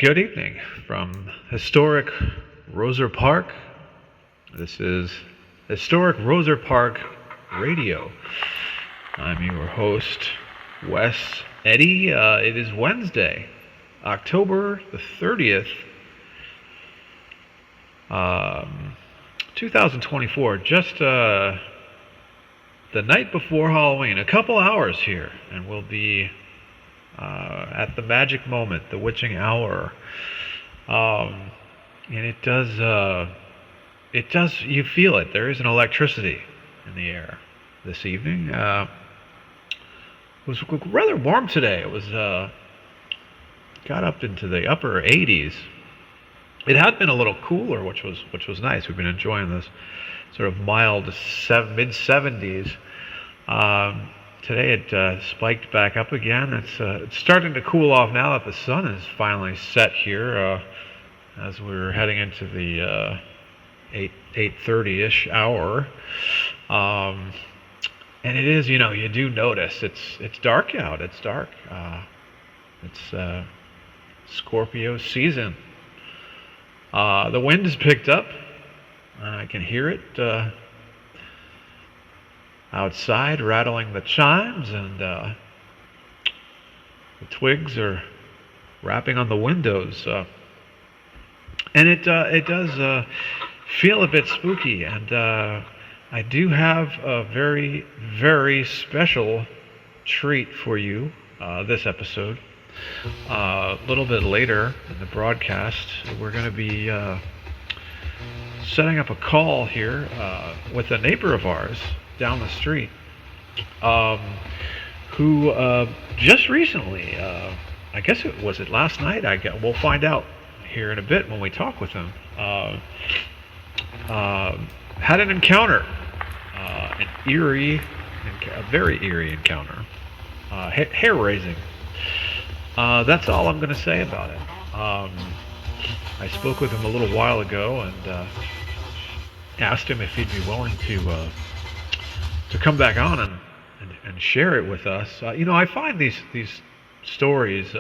Good evening from historic Roser Park. This is Historic Roser Park Radio. I'm your host, Wes Eddy. It is Wednesday, October the 30th, 2024. Just the night before Halloween. A couple hours here, and we'll be at the magic moment, the witching hour, and it does, you feel it. There is an electricity in the air this evening. It was rather warm today. It was, got up into the upper 80s. It had been a little cooler, which was nice. We've been enjoying this sort of mild mid 70s. Today it spiked back up again. It's starting to cool off now that the sun is finally set here, as we're heading into the 8:30-ish hour. And it is, you do notice it's dark out. It's dark. It's Scorpio season. The wind has picked up. I can hear it outside, rattling the chimes, and the twigs are rapping on the windows, and it does feel a bit spooky. And I do have a very, very special treat for you this episode. A little bit later in the broadcast, we're going to be setting up a call here with a neighbor of ours down the street, who just recently, I guess it was last night. We'll find out here in a bit when we talk with him. Had an encounter, a very eerie encounter, hair-raising. That's all I'm going to say about it. I spoke with him a little while ago and asked him if he'd be willing to come back on and share it with us. I find these stories,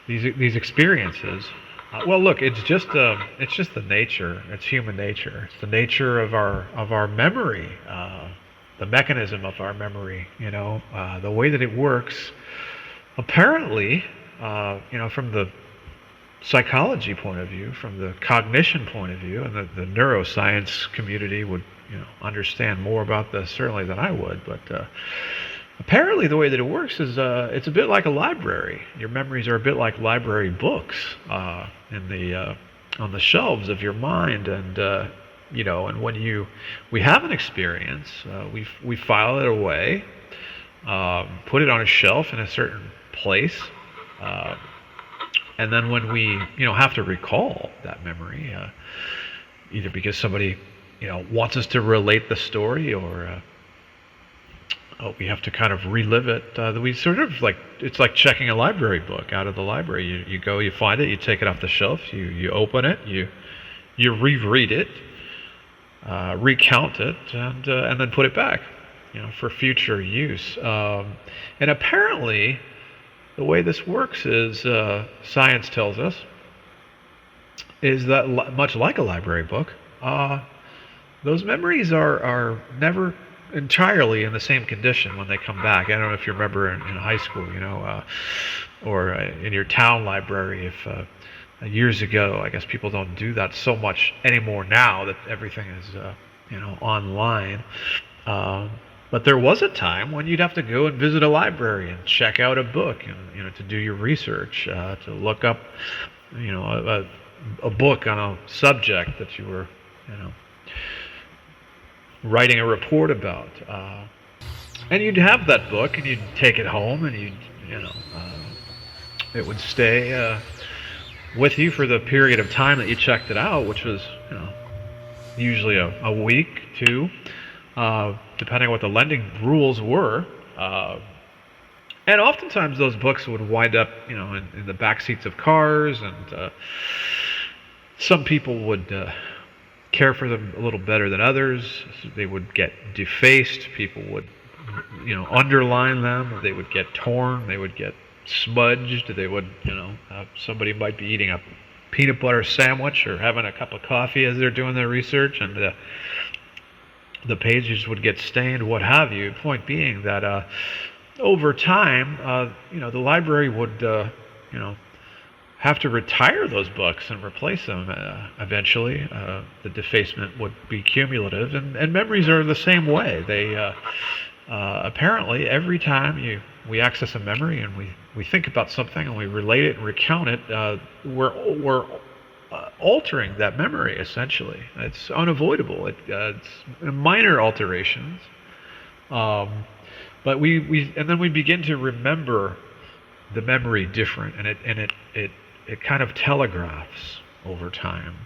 these experiences. Well, look, it's just the nature. It's human nature. It's the nature of our memory, the mechanism of our memory. The way that it works. Apparently, from the psychology point of view, from the cognition point of view, and the neuroscience community would understand more about this certainly than I would, but apparently the way that it works is it's a bit like a library. Your memories are a bit like library books in the on the shelves of your mind, and and when we have an experience, we file it away, put it on a shelf in a certain place, and then when we have to recall that memory, either because somebody wants us to relate the story, or we have to kind of relive it. We sort of it's like checking a library book out of the library. You go, you find it, you take it off the shelf, you open it, you reread it, recount it, and then put it back, for future use. And apparently, the way this works is, science tells us, is that much like a library book, those memories are never entirely in the same condition when they come back. I don't know if you remember in high school, or in your town library, if years ago. I guess people don't do that so much anymore now that everything is online. But there was a time when you'd have to go and visit a library and check out a book, and to do your research, to look up a book on a subject that you were writing a report about, and you'd have that book and you'd take it home, and it would stay with you for the period of time that you checked it out, which was usually a week, two, depending on what the lending rules were. And oftentimes those books would wind up in the back seats of cars, and some people would care for them a little better than others. They would get defaced. People would underline them. They would get torn. They would get smudged. They would, somebody might be eating a peanut butter sandwich or having a cup of coffee as they're doing their research, and the pages would get stained, what have you. Point being that over time, the library would, have to retire those books and replace them eventually. The defacement would be cumulative, and memories are the same way. They apparently every time we access a memory and we think about something and we relate it and recount it, we're altering that memory essentially. It's unavoidable. It's minor alterations, but and then we begin to remember the memory different, and it kind of telegraphs over time.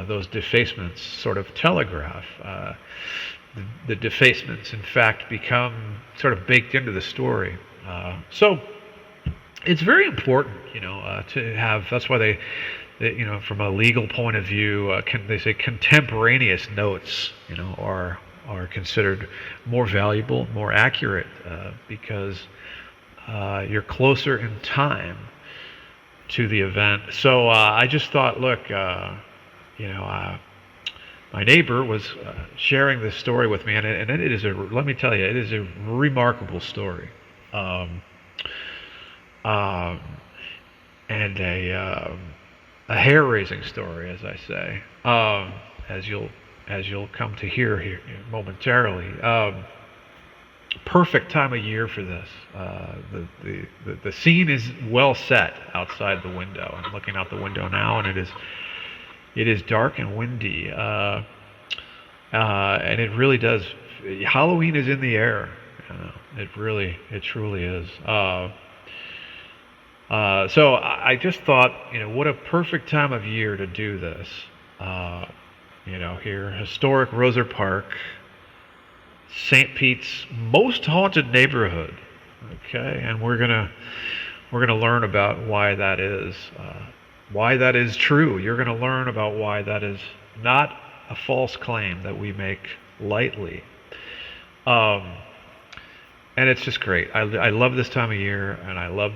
Those defacements sort of telegraph. The defacements, in fact, become sort of baked into the story. So it's very important, to have. That's why they from a legal point of view, they say contemporaneous notes, are considered more valuable, more accurate, because you're closer in time to the event. So I just thought, look, my neighbor was sharing this story with me, and it is let me tell you, it is a remarkable story, and a hair-raising story, as I say, as you'll come to hear here momentarily. Perfect time of year for this. The scene is well set outside the window. I'm looking out the window now, and it is dark and windy, and it really does. Halloween is in the air. It truly is. So I just thought, what a perfect time of year to do this. Here, historic Roser Park, St. Pete's most haunted neighborhood. Okay, and we're gonna learn about why that is. Why that is true. You're going to learn about why that is not a false claim that we make lightly. And it's just great. I love this time of year, and I love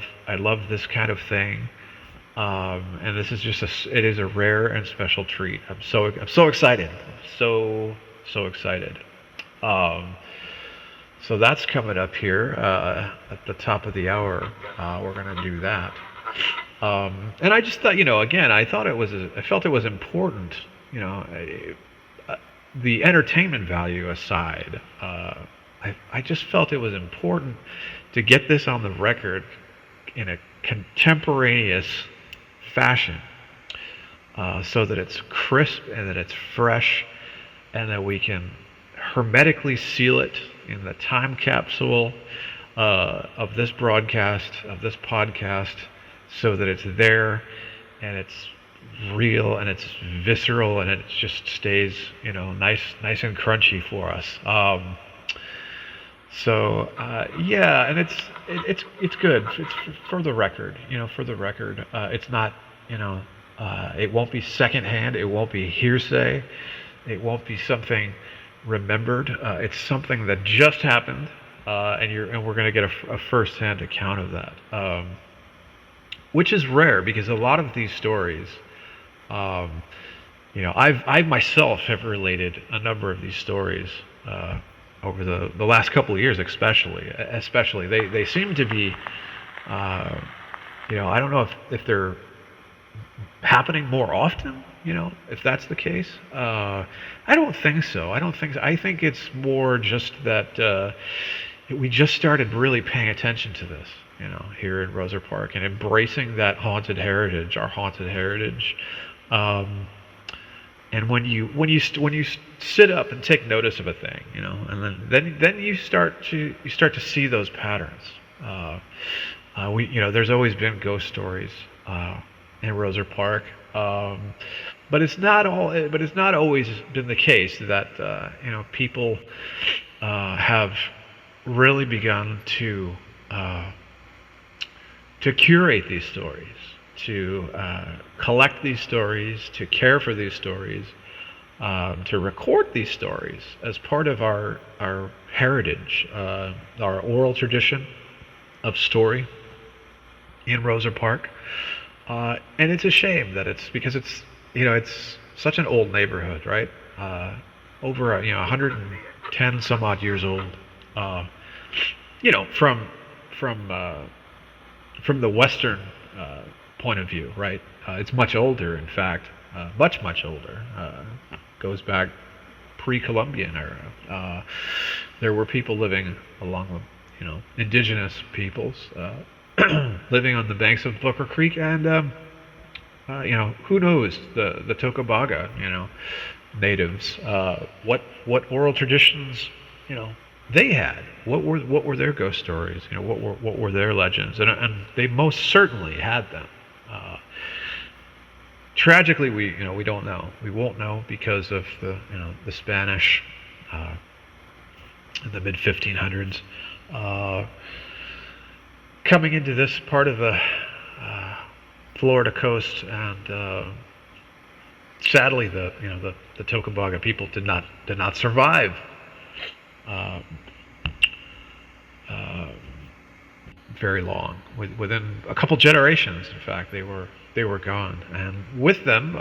this kind of thing. And this is just it is a rare and special treat. I'm so excited. So excited. So that's coming up here at the top of the hour. We're going to do that. And I just thought, again, I felt it was important, the entertainment value aside, I just felt it was important to get this on the record in a contemporaneous fashion, so that it's crisp and that it's fresh, and that we can hermetically seal it in the time capsule of this broadcast, of this podcast, so that it's there and it's real and it's visceral and it just stays, nice and crunchy for us. Yeah, and it's good. It's for the record, it's not, it won't be secondhand. It won't be hearsay. It won't be something remembered. It's something that just happened, and we're going to get a first-hand account of that. Which is rare, because a lot of these stories, I myself have related a number of these stories over the last couple of years, especially. They seem to be, I don't know if they're happening more often, if that's the case. I don't think so. I think it's more just that we just started really paying attention to this, here in Roser Park, and embracing that haunted heritage, our haunted heritage. And when you sit up and take notice of a thing, and then you start to see those patterns. There's always been ghost stories in Roser Park, but it's not always been the case that people have really begun to curate these stories, to collect these stories, to care for these stories, to record these stories as part of our heritage, our oral tradition of story. in Rosa Park. And it's a shame that it's because it's such an old neighborhood, right? Over 110 some odd years old. Uh, you know, from uh, from the Western point of view, right? It's much older, in fact, much older. Goes back pre-Columbian era. There were people living along the, indigenous peoples living on the banks of Booker Creek, and who knows the Tocobaga, natives, what oral traditions, they had. What were their ghost stories? What were their legends? And they most certainly had them. Tragically, we don't know. We won't know because of the Spanish in the mid 1500s coming into this part of the Florida coast, and sadly, the Tocobaga people did not survive. Uh, uh, Very long. Within a couple generations, in fact, they were gone, and with them,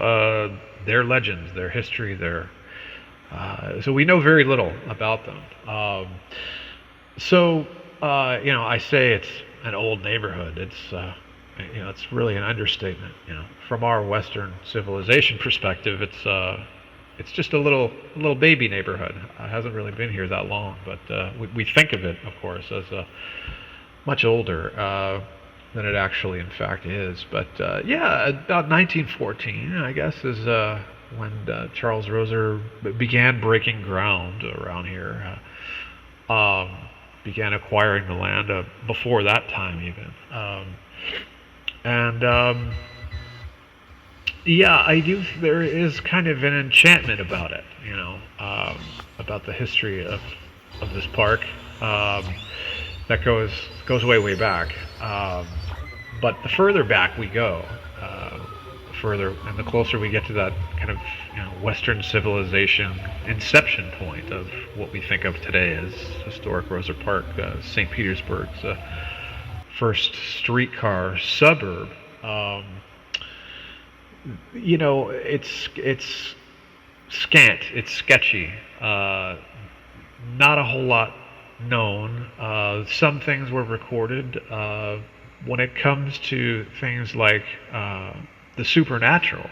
their legends, their history, so we know very little about them. I say it's an old neighborhood. It's really an understatement. From our Western civilization perspective, it's just a little baby neighborhood. It hasn't really been here that long, but we think of it, of course, as much older than it actually, in fact, is. But about 1914, I guess, is when Charles Roser began breaking ground around here. Began acquiring the land before that time, even. I do. There is kind of an enchantment about it, about the history of this park. That goes way back. But the further back we go, the further and the closer we get to that kind of Western civilization inception point of what we think of today as historic Rosa Park, St. Petersburg's first streetcar suburb. It's scant. It's sketchy. Not a whole lot known. Some things were recorded. When it comes to things like the supernatural,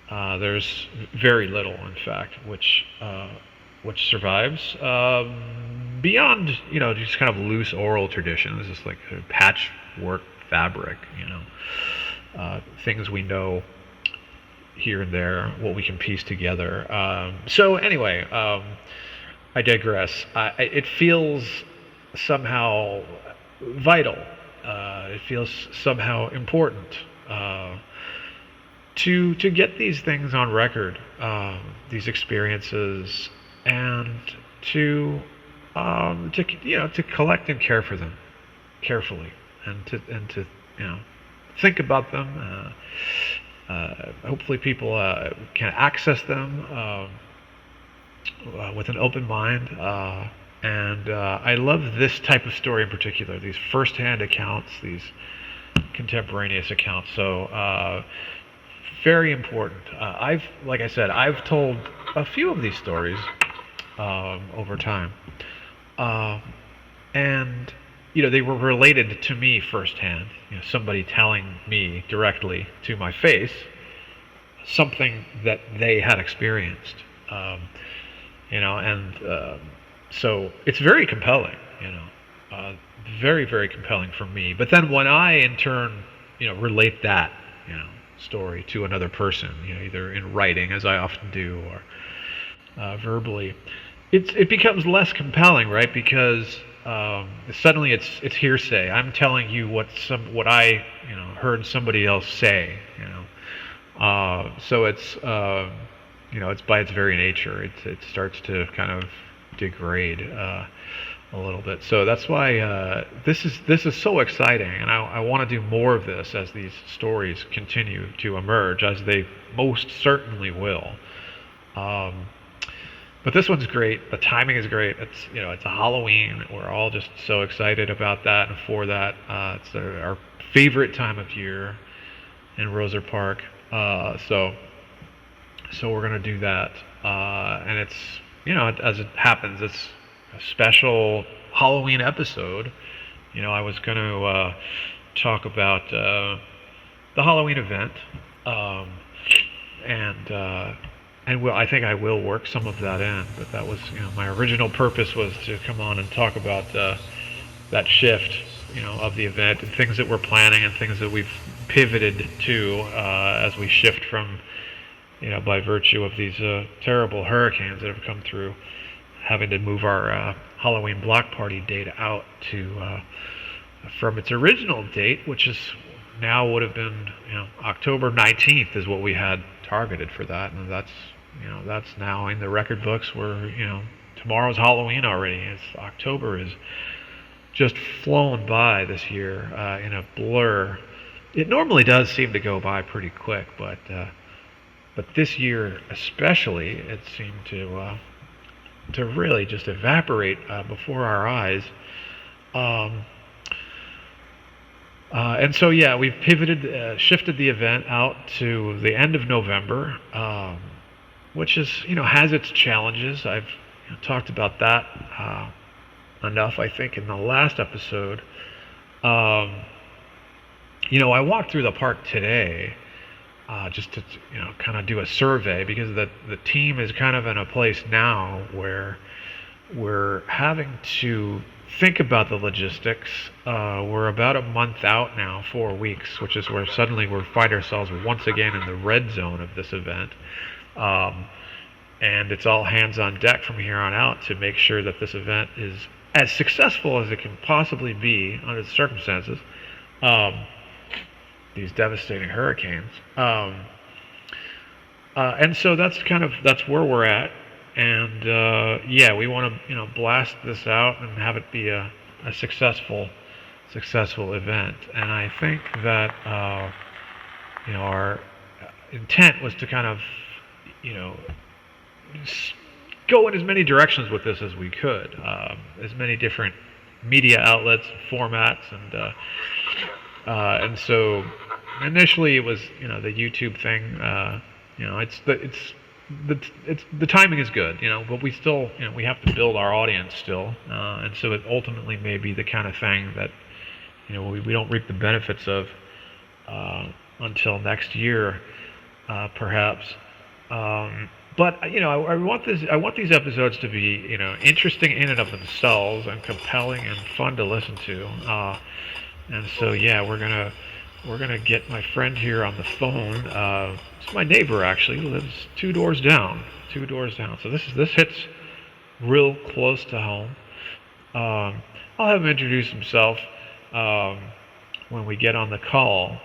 there's very little, in fact, which survives beyond just kind of loose oral traditions, just like a patchwork fabric, things we know here and there, what we can piece together. So anyway. I digress. It feels somehow vital. It feels somehow important to get these things on record, these experiences, and to collect and care for them carefully, and to think about them. Hopefully, people can access them. With an open mind, and I love this type of story in particular. These first-hand accounts, these contemporaneous accounts. So very important. Like I said, I've told a few of these stories over time, and they were related to me firsthand. Somebody telling me directly to my face something that they had experienced. So it's very compelling, very, very compelling for me. But then when I, in turn, relate that, story to another person, either in writing, as I often do, or verbally, it becomes less compelling, right? Because suddenly it's hearsay. I'm telling you what I, heard somebody else say, So it's. It's by its very nature, it starts to kind of degrade a little bit. So that's why this is so exciting, and I want to do more of this as these stories continue to emerge, as they most certainly will. But this one's great. The timing is great. It's a Halloween. We're all just so excited about that and for that. It's our favorite time of year in Roser Park. So we're gonna do that, and it's as it happens, it's a special Halloween episode. I was gonna talk about the Halloween event, um, and I think I will work some of that in. But that was my original purpose was to come on and talk about that shift of the event and things that we're planning and things that we've pivoted to as we shift from by virtue of these terrible hurricanes that have come through, having to move our Halloween block party date out to from its original date, which is now would have been October 19th is what we had targeted for that, and that's now in the record books. Where tomorrow's Halloween already. October is just flown by this year in a blur. It normally does seem to go by pretty quick, but this year especially, it seemed to really just evaporate before our eyes. And so we've pivoted, shifted the event out to the end of November, which is has its challenges. I've talked about that enough, I think, in the last episode. I walked through the park today just to kind of do a survey, because the team is kind of in a place now where we're having to think about the logistics. We're about a month out now, 4 weeks, which is where suddenly we find ourselves once again in the red zone of this event. And it's all hands on deck from here on out to make sure that this event is as successful as it can possibly be under the circumstances. These devastating hurricanes. And so that's where we're at. And we want to blast this out and have it be a successful event. And I think that our intent was to kind of go in as many directions with this as we could, as many different media outlets, formats, and so initially it was the YouTube thing. The timing is good, but we still we have to build our audience still, and so it ultimately may be the kind of thing that we don't reap the benefits of until next year, perhaps. But I want these episodes to be interesting in and of themselves and compelling and fun to listen to. And so we're gonna get my friend here on the phone. It's my neighbor, actually, who lives two doors down. So this hits real close to home. I'll have him introduce himself when we get on the call.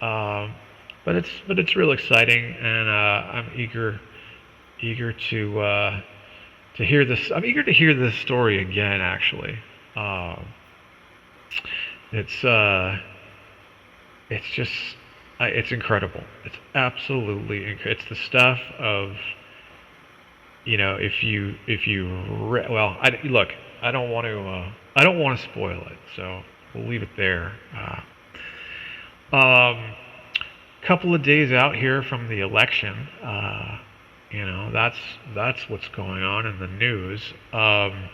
But it's real exciting, and I'm eager to hear this. I'm eager to hear this story again. Actually, it's incredible. It's absolutely it's the stuff of look. I don't want to spoil it, so we'll leave it there. Couple of days out here from the election. That's what's going on in the news. I'm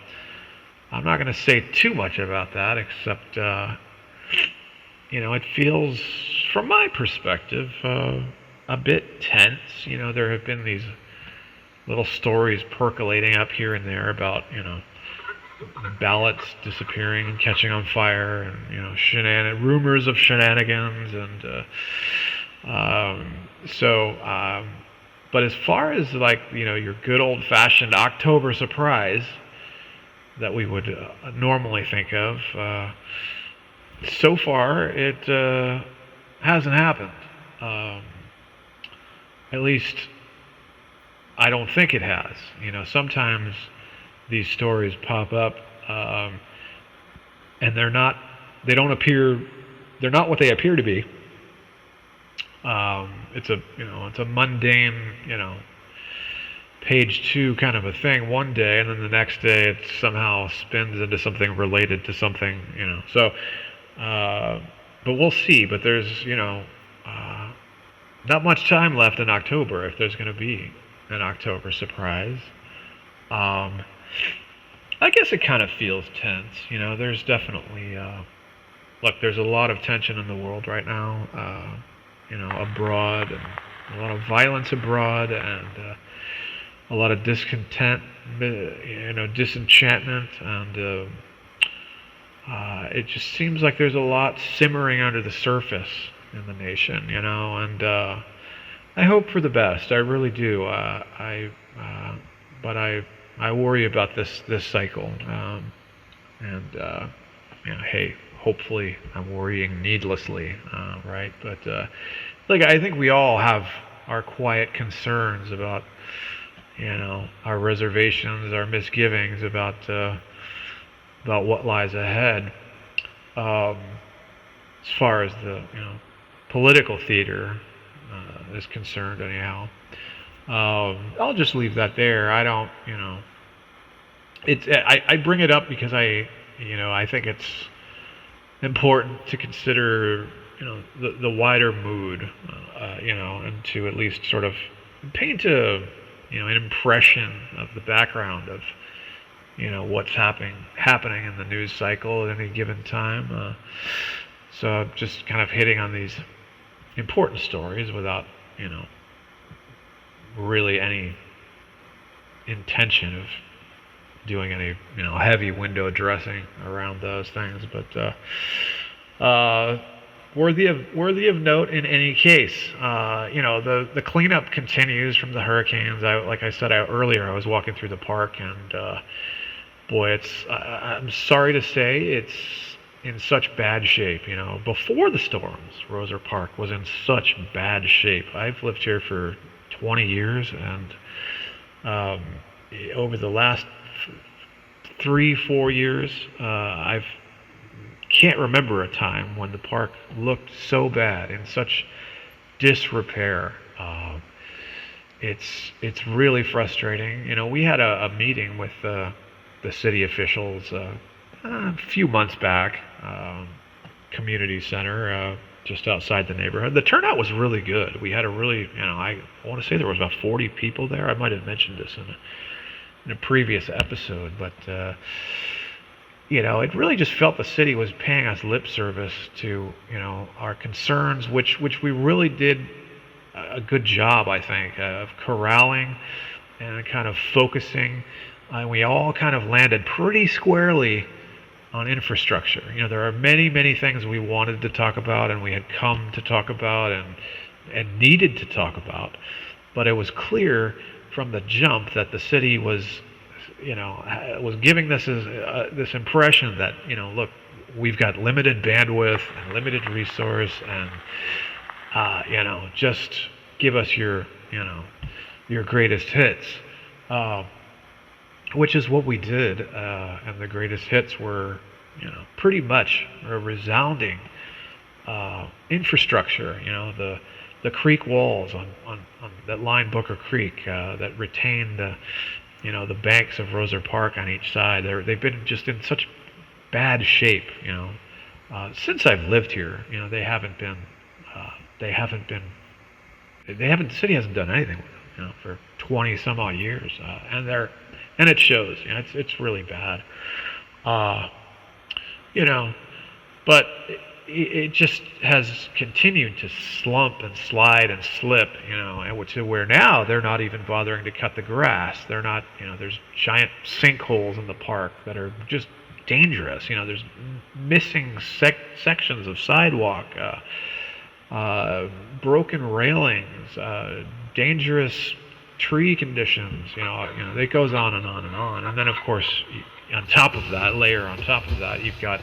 not going to say too much about that, except it feels, from my perspective, a bit tense. There have been these little stories percolating up here and there about ballots disappearing and catching on fire, and rumors of shenanigans, and but as far as your good old-fashioned October surprise that we would normally think of, so far it hasn't happened. At least I don't think it has. Sometimes these stories pop up, and they're not what they appear to be. It's a mundane, page 2 kind of a thing one day, and then the next day it somehow spins into something related to something, So but we'll see. But there's, uh, not much time left in October if there's going to be an October surprise. Um, I guess it kind of feels tense. There's definitely, look, there's a lot of tension in the world right now, abroad, and a lot of violence abroad, and a lot of discontent, disenchantment, and it just seems like there's a lot simmering under the surface in the nation, and I hope for the best. I really do. But I worry about this cycle, and hey, hopefully I'm worrying needlessly, right? But I think we all have our quiet concerns about our reservations, our misgivings about what lies ahead, as far as the political theater is concerned, anyhow. I'll just leave that there. I don't, I bring it up because I think it's important to consider, the wider mood, and to at least sort of paint an impression of the background of, what's happening in the news cycle at any given time. So I'm just kind of hitting on these important stories without, really any intention of doing any, heavy window dressing around those things. But worthy of note in any case. The cleanup continues from the hurricanes. Like I said earlier, I was walking through the park, and boy, I'm sorry to say it's in such bad shape. Before the storms, Roser Park was in such bad shape. I've lived here for 20 years, and over the last 3-4 years, I can't remember a time when the park looked so bad, in such disrepair. It's really frustrating. We had a meeting with the city officials a few months back, community center, just outside the neighborhood. The turnout was really good. We had a really, I want to say there was about 40 people there. I might have mentioned this in a previous episode, but it really just felt the city was paying us lip service to, our concerns, which we really did a good job, I think, of corralling and kind of focusing. And we all kind of landed pretty squarely on infrastructure. There are many, many things we wanted to talk about, and we had come to talk about, and needed to talk about. But it was clear from the jump that the city was giving this impression that, look, we've got limited bandwidth and limited resource, and just give us your greatest hits, which is what we did, and the greatest hits were, pretty much a resounding infrastructure. The creek walls on that line Booker Creek, that retain the banks of Roser Park on each side. They've been just in such bad shape, since I've lived here. The city hasn't done anything with them, for 20 some odd years, and it shows. It's really bad. But it just has continued to slump and slide and slip, and to where now they're not even bothering to cut the grass. They're not, there's giant sinkholes in the park that are just dangerous. There's missing sections of sidewalk, broken railings, dangerous tree conditions. It goes on and on and on. And then, of course, layer on top of that, you've got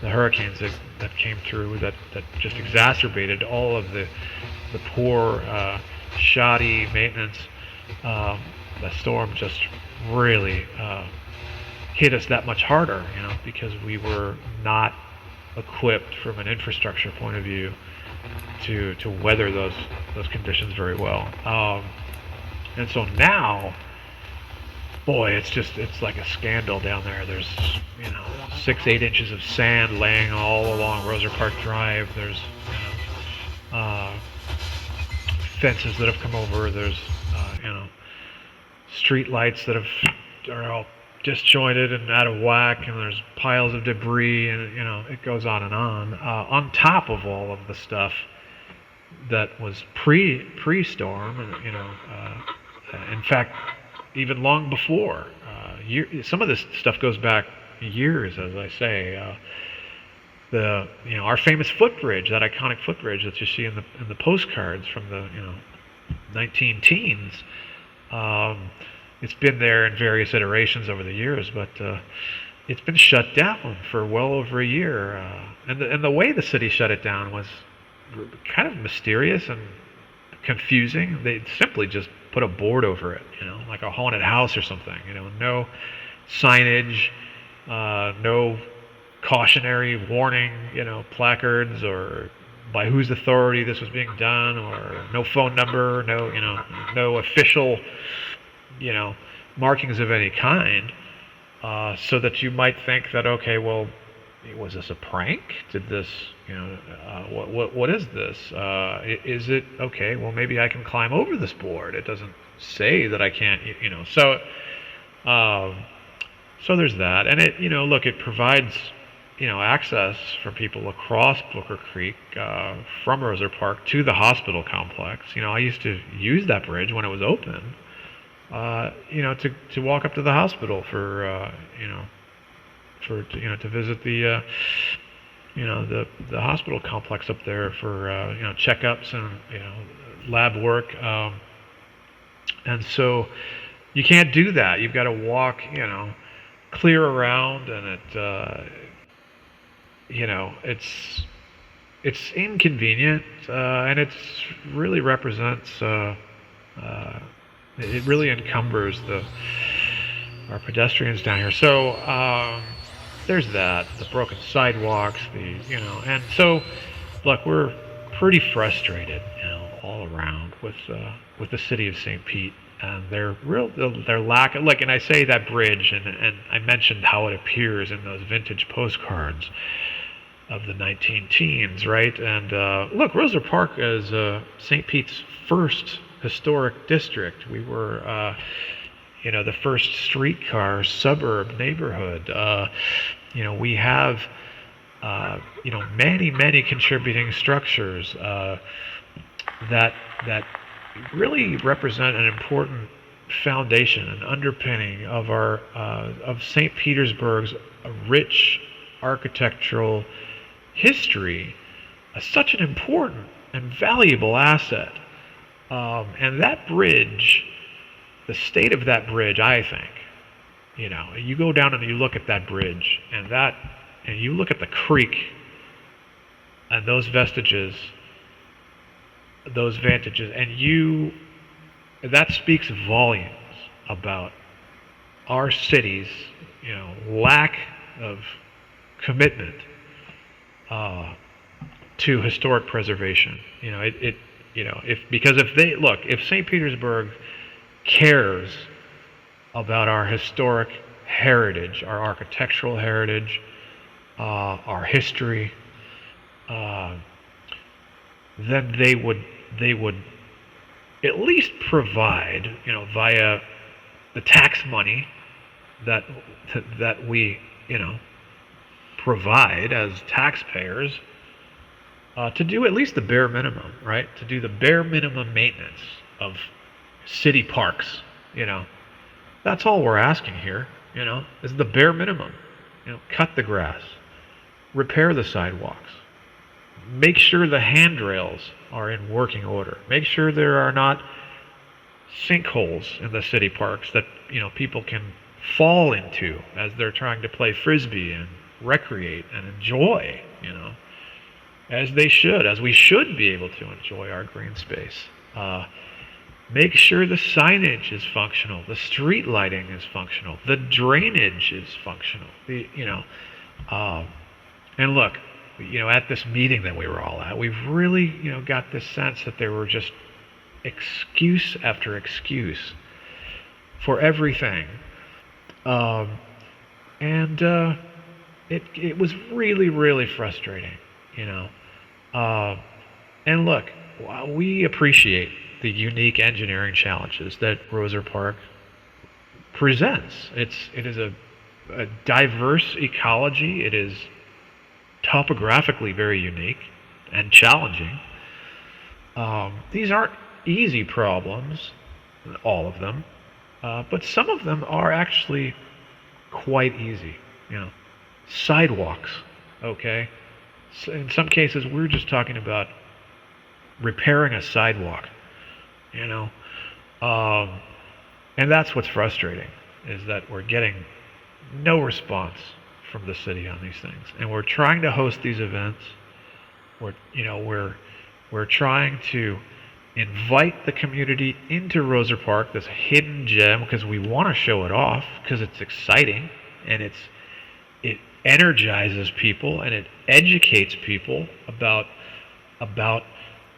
the hurricanes that came through that just exacerbated all of the poor, shoddy maintenance. The storm just really hit us that much harder, because we were not equipped from an infrastructure point of view to weather those conditions very well. And so now, boy, it's like a scandal down there. There's 6, 8 inches of sand laying all along Roser Park Drive. There's fences that have come over. There's street lights that are all disjointed and out of whack, and there's piles of debris, and it goes on and on. On top of all of the stuff that was pre-storm, and in fact, even long before. Some of this stuff goes back years, as I say. Our famous footbridge, that iconic footbridge that you see in the postcards from the 19 teens. It's been there in various iterations over the years, but it's been shut down for well over a year. And the way the city shut it down was kind of mysterious and confusing. They simply just put a board over it, like a haunted house or something. No signage, no cautionary warning, placards, or by whose authority this was being done, or no phone number, no official, markings of any kind, so that you might think that, okay, well, was this a prank? Did this, what is this? Is it, okay, well, maybe I can climb over this board. It doesn't say that I can't, so there's that. And it, look, it provides, access for people across Booker Creek, from Roser Park to the hospital complex. I used to use that bridge when it was open, to walk up to the hospital for, to visit the hospital complex up there for, checkups and, lab work. And so you can't do that. You've got to walk, clear around, and it's inconvenient, and it's really represents, it really encumbers our pedestrians down here. So there's that, the broken sidewalks, and so look, we're pretty frustrated, all around with the city of St. Pete and their lack of, and I say that bridge, and I mentioned how it appears in those vintage postcards of the 19 teens, right? And look, Roser Park is St. Pete's first historic district. We were, the first streetcar suburb neighborhood. We have, many contributing structures that really represent an important foundation and underpinning of of St. Petersburg's rich architectural history, such an important and valuable asset. And that bridge, the state of that bridge, I think, you go down and you look at that bridge, and you look at the creek and those vestiges, those vantages, and that speaks volumes about our city's, lack of commitment to historic preservation. If St. Petersburg cares about our historic heritage, our architectural heritage, our history, then they would at least provide, via the tax money that we, provide as taxpayers, to do at least the bare minimum, right? To do the bare minimum maintenance of city parks, That's all we're asking here, is the bare minimum. Cut the grass, repair the sidewalks, make sure the handrails are in working order, make sure there are not sinkholes in the city parks that, people can fall into as they're trying to play frisbee and recreate and enjoy, as we should be able to enjoy our green space. Make sure the signage is functional, the street lighting is functional, the drainage is functional. And look, at this meeting that we were all at, we've really, got this sense that there were just excuse after excuse for everything um, and it was really really frustrating, you know. Uh, and look, while we appreciate the unique engineering challenges that Roser Park presents. It is a diverse ecology. It is topographically very unique and challenging. These aren't easy problems, all of them, but some of them are actually quite easy. You know, sidewalks. Okay, so in some cases we're just talking about repairing a sidewalk. You know, um, and that's what's frustrating is that we're getting no response from the city on these things, and we're trying to host these events. We're trying to invite the community into Roser Park, this hidden gem, because we want to show it off because it's exciting and it energizes people and it educates people about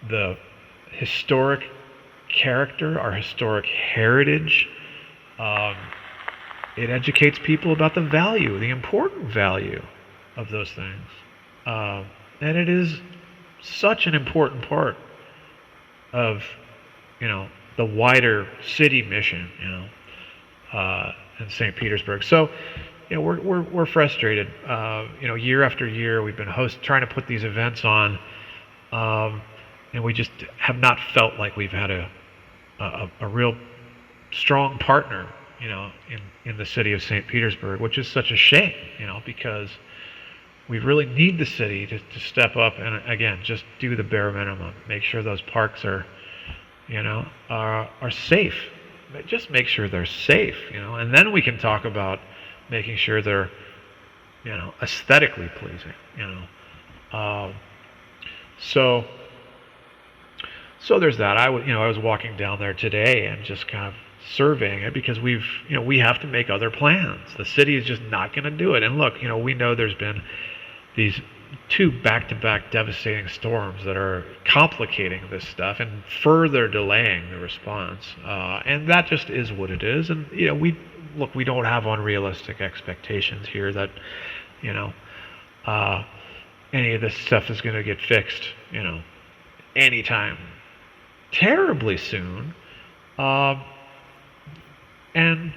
the historic character, our historic heritage. Um, it educates people about the value, the important value of those things. And it is such an important part of, the wider city mission, in St. Petersburg. So, we're frustrated. Year after year, we've been trying to put these events on, and we just have not felt like we've had a real strong partner, in the city of St. Petersburg, which is such a shame, because we really need the city to step up and again just do the bare minimum, make sure those parks are safe. Just make sure they're safe, and then we can talk about making sure they're aesthetically pleasing. So there's that. I was walking down there today and just kind of surveying it because we have to make other plans. The city is just not going to do it. And look, we know there's been these two back-to-back devastating storms that are complicating this stuff and further delaying the response. And that just is what it is. And we don't have unrealistic expectations here that any of this stuff is going to get fixed anytime terribly soon. And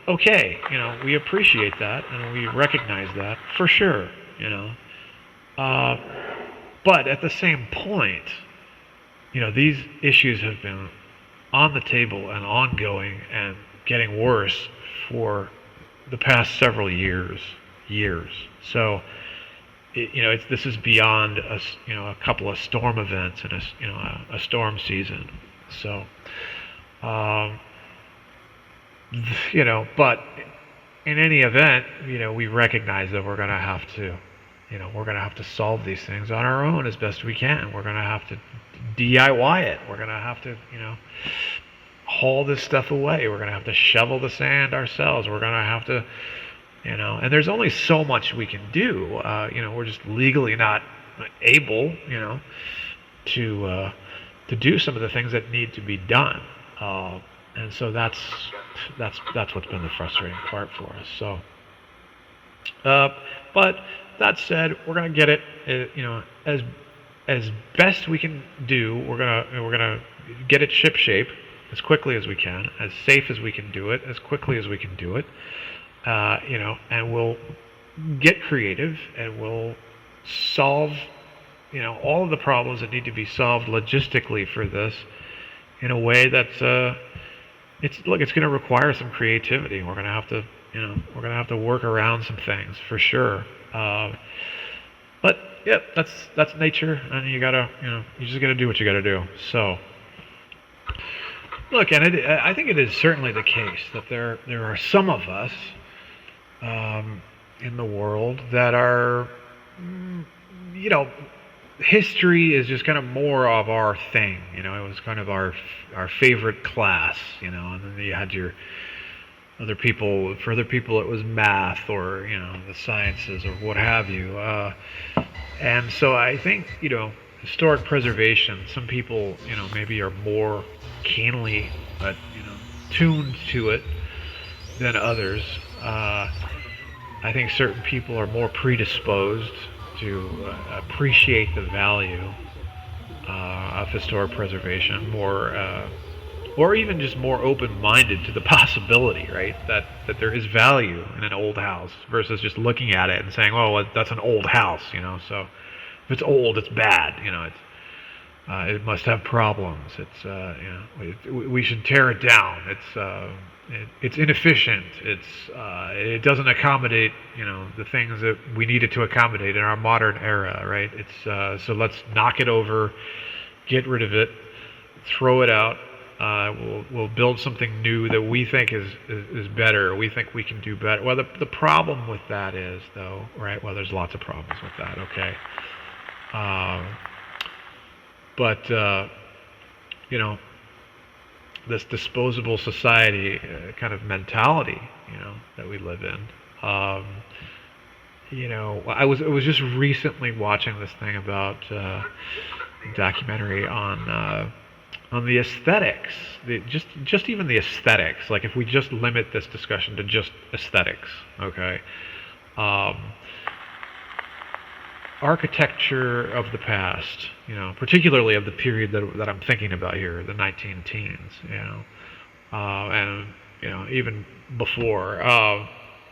okay, we appreciate that and we recognize that for sure. But at the same point, these issues have been on the table and ongoing and getting worse for the past several years. So, this is beyond a couple of storm events and a storm season. So, but in any event, we recognize that we're going to have to solve these things on our own as best we can. We're going to have to DIY it. We're going to have to, haul this stuff away. We're going to have to shovel the sand ourselves. We're going to have to, and there's only so much we can do. We're just legally not able, to do some of the things that need to be done. And so that's what's been the frustrating part for us. So, but that said, we're gonna get it, as best we can do. We're gonna get it ship shape as quickly as we can, as safe as we can do it, as quickly as we can do it. And we'll get creative and we'll solve, all of the problems that need to be solved logistically for this in a way that's it's going to require some creativity. We're going to have to work around some things for sure. But yeah, that's nature, and you just gotta do what you gotta do. So look, and I think it is certainly the case that there are some of us in the world that are, history is just kind of more of our thing. It was kind of our favorite class, and then you had your other people. For other people, it was math or the sciences or what have you. And so I think historic preservation. Some people maybe are more keenly tuned to it than others. I think certain people are more predisposed to appreciate the value of historic preservation, or even just more open-minded to the possibility, right, that there is value in an old house versus just looking at it and saying, "Oh, well, that's an old house," So if it's old, it's bad, it must have problems. We should tear it down. It's inefficient. It doesn't accommodate, the things that we need it to accommodate in our modern era, right? So let's knock it over, get rid of it, throw it out. We'll build something new that we think is better. We think we can do better. Well, the problem with that is, though, right? Well, there's lots of problems with that. Okay. But this disposable society kind of mentality, that we live in. I was just recently watching this thing about a documentary on the aesthetics, just even the aesthetics. Like if we just limit this discussion to just aesthetics, okay. Architecture of the past, particularly of the period that I'm thinking about here, the 19 teens, and even before.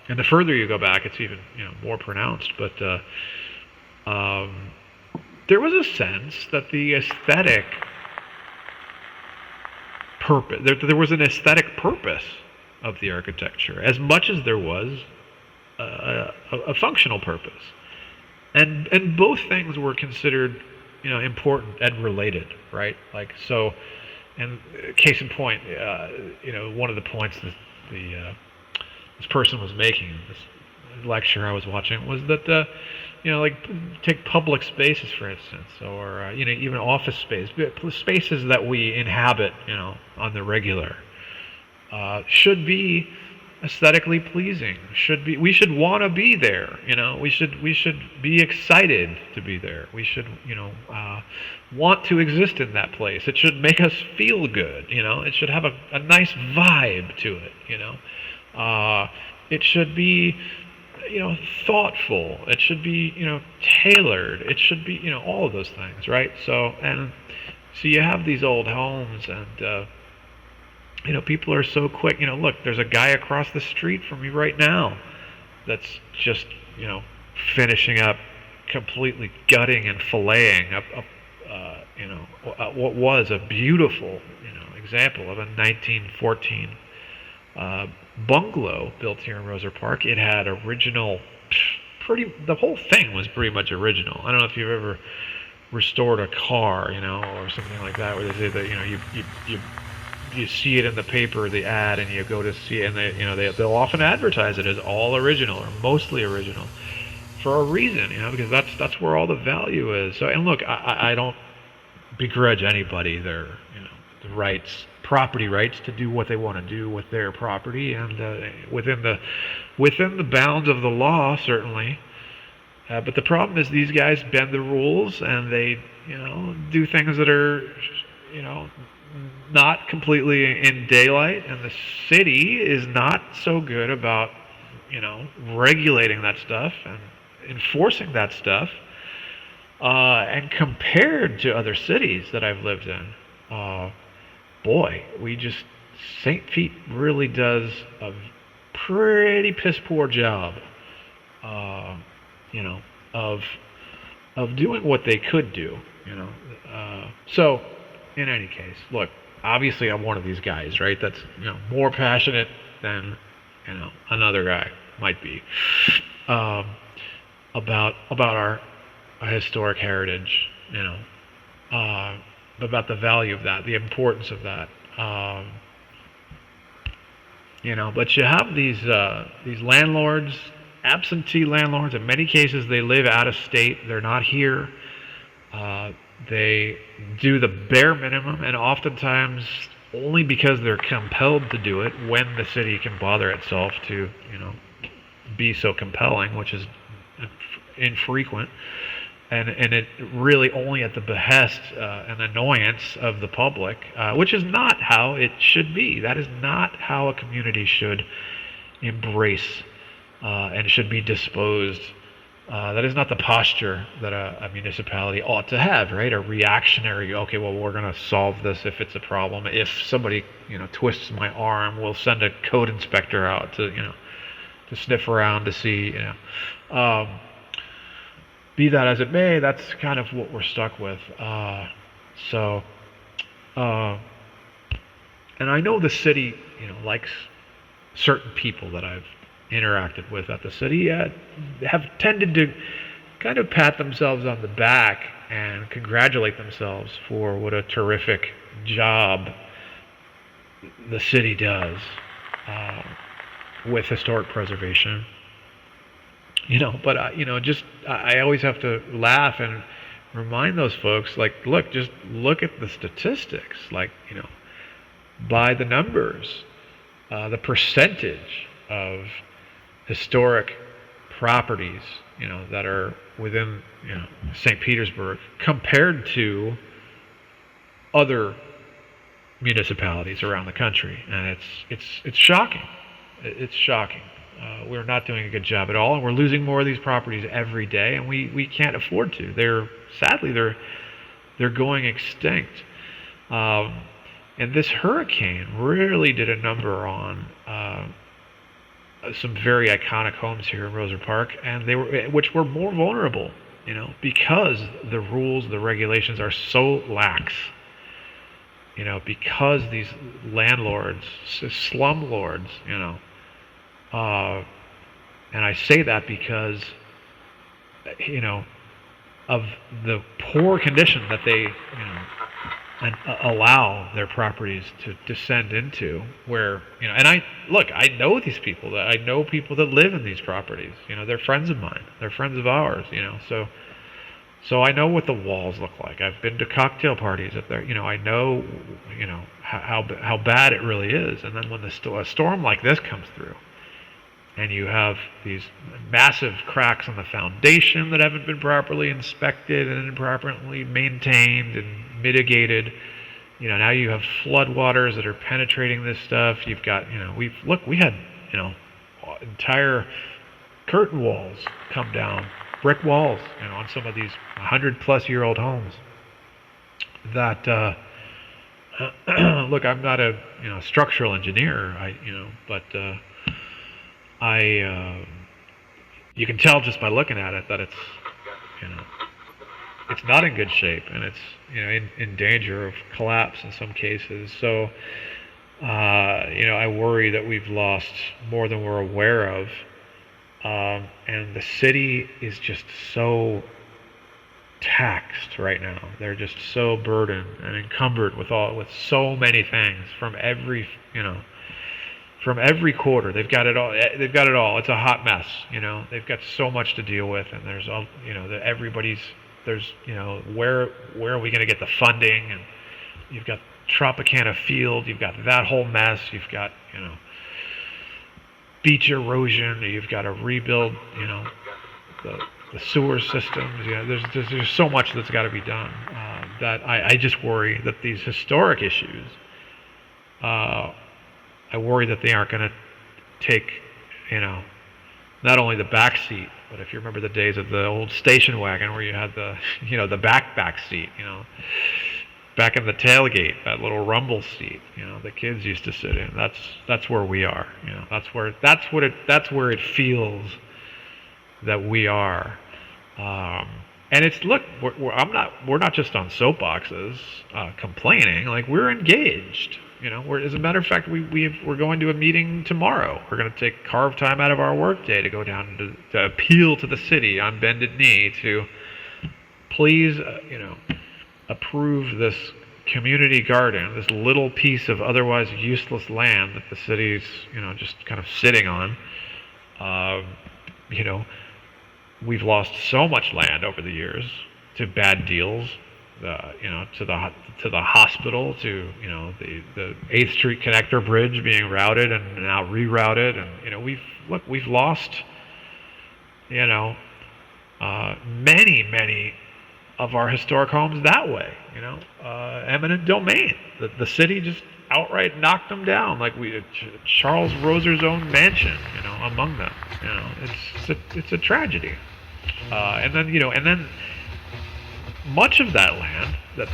And the further you go back, it's even more pronounced. But there was a sense that the aesthetic purpose, there was an aesthetic purpose of the architecture, as much as there was a functional purpose. And both things were considered, important and related, right? Like so, and case in point, one of the points that this person was making in this lecture I was watching was that, like take public spaces for instance, or even office spaces that we inhabit, on the regular, should be aesthetically pleasing. We should want to be there. We should be excited to be there. We should want to exist in that place. It should make us feel good. It should have a nice vibe to it. It should be thoughtful. It should be tailored. It should be all of those things, right? So you have these old homes and people are so quick. Look, there's a guy across the street from me right now that's just, finishing up, completely gutting and filleting up, what was a beautiful, example of a 1914 bungalow built here in Roser Park. It had original, the whole thing was pretty much original. I don't know if you've ever restored a car, or something like that, where they say that, you see it in the paper, the ad, and you go to see it, and they'll often advertise it as all original or mostly original for a reason, because that's where all the value is. So, and look, I don't begrudge anybody their the rights, property rights, to do what they want to do with their property, and within the bounds of the law, certainly. But the problem is these guys bend the rules, and they do things that are not completely in daylight, and the city is not so good about regulating that stuff and enforcing that stuff. And compared to other cities that I've lived in, boy, St. Pete really does a pretty piss poor job, of doing what they could do, So, in any case, look, obviously I'm one of these guys, right? That's more passionate than another guy might be about our historic heritage, about the value of that, the importance of that. But you have these landlords, absentee landlords. In many cases, they live out of state. They're not here. They do the bare minimum, and oftentimes only because they're compelled to do it when the city can bother itself to, be so compelling, which is infrequent, and it really only at the behest and annoyance of the public, which is not how it should be. That is not how a community should embrace and should be disposed. That is not the posture that a municipality ought to have, right? A reactionary, okay, well, we're going to solve this if it's a problem. If somebody, twists my arm, we'll send a code inspector out to, to sniff around to see, be that as it may, that's kind of what we're stuck with. So, and I know the city, likes certain people that I've interacted with at the city have tended to kind of pat themselves on the back and congratulate themselves for what a terrific job the city does with historic preservation. But I always have to laugh and remind those folks, like, just look at the statistics, like, by the numbers, the percentage of historic properties, that are within, St. Petersburg compared to other municipalities around the country, and it's shocking. It's shocking. We're not doing a good job at all, and we're losing more of these properties every day, and we can't afford to. They're going extinct. And this hurricane really did a number on some very iconic homes here in Roser Park, and which were more vulnerable, because the rules, the regulations are so lax. Because these landlords, slumlords, and I say that because, of the poor condition that they, allow their properties to descend into, where, and I know these people, I know people that live in these properties, they're friends of mine, they're friends of ours, so I know what the walls look like. I've been to cocktail parties up there, I know, how bad it really is. And then when a storm like this comes through, and you have these massive cracks on the foundation that haven't been properly inspected and improperly maintained and mitigated. Now you have floodwaters that are penetrating this stuff. You've got, we had, entire curtain walls come down, brick walls, on some of these 100-plus-year-old homes. That, I'm not a, structural engineer, but you can tell just by looking at it that it's, it's not in good shape, and it's, in danger of collapse in some cases. So, I worry that we've lost more than we're aware of, and the city is just so taxed right now. They're just so burdened and encumbered with so many things from every, from every quarter. They've got it all. It's a hot mess. They've got so much to deal with, and there's all, where are we going to get the funding? And you've got Tropicana Field. You've got that whole mess. You've got, beach erosion. You've got to rebuild, the sewer systems. There's so much that's got to be done. That I just worry that these historic issues, I worry that they aren't going to take, not only the back seat, but if you remember the days of the old station wagon where you had the, the back seat, back in the tailgate, that little rumble seat, the kids used to sit in. That's where we are. That's where it feels that we are. And it's, we're not just on soapboxes complaining. Like, we're engaged. As a matter of fact, we're going to a meeting tomorrow. We're going to carve time out of our workday to go down to appeal to the city on bended knee to please, approve this community garden, this little piece of otherwise useless land that the city's, just kind of sitting on. We've lost so much land over the years to bad deals. To the hospital, to the 8th Street connector bridge being routed and now rerouted, and we've lost many of our historic homes that way. Eminent domain. The city just outright knocked them down, like Charles Roser's own mansion. Among them. It's a tragedy. And then much of that land that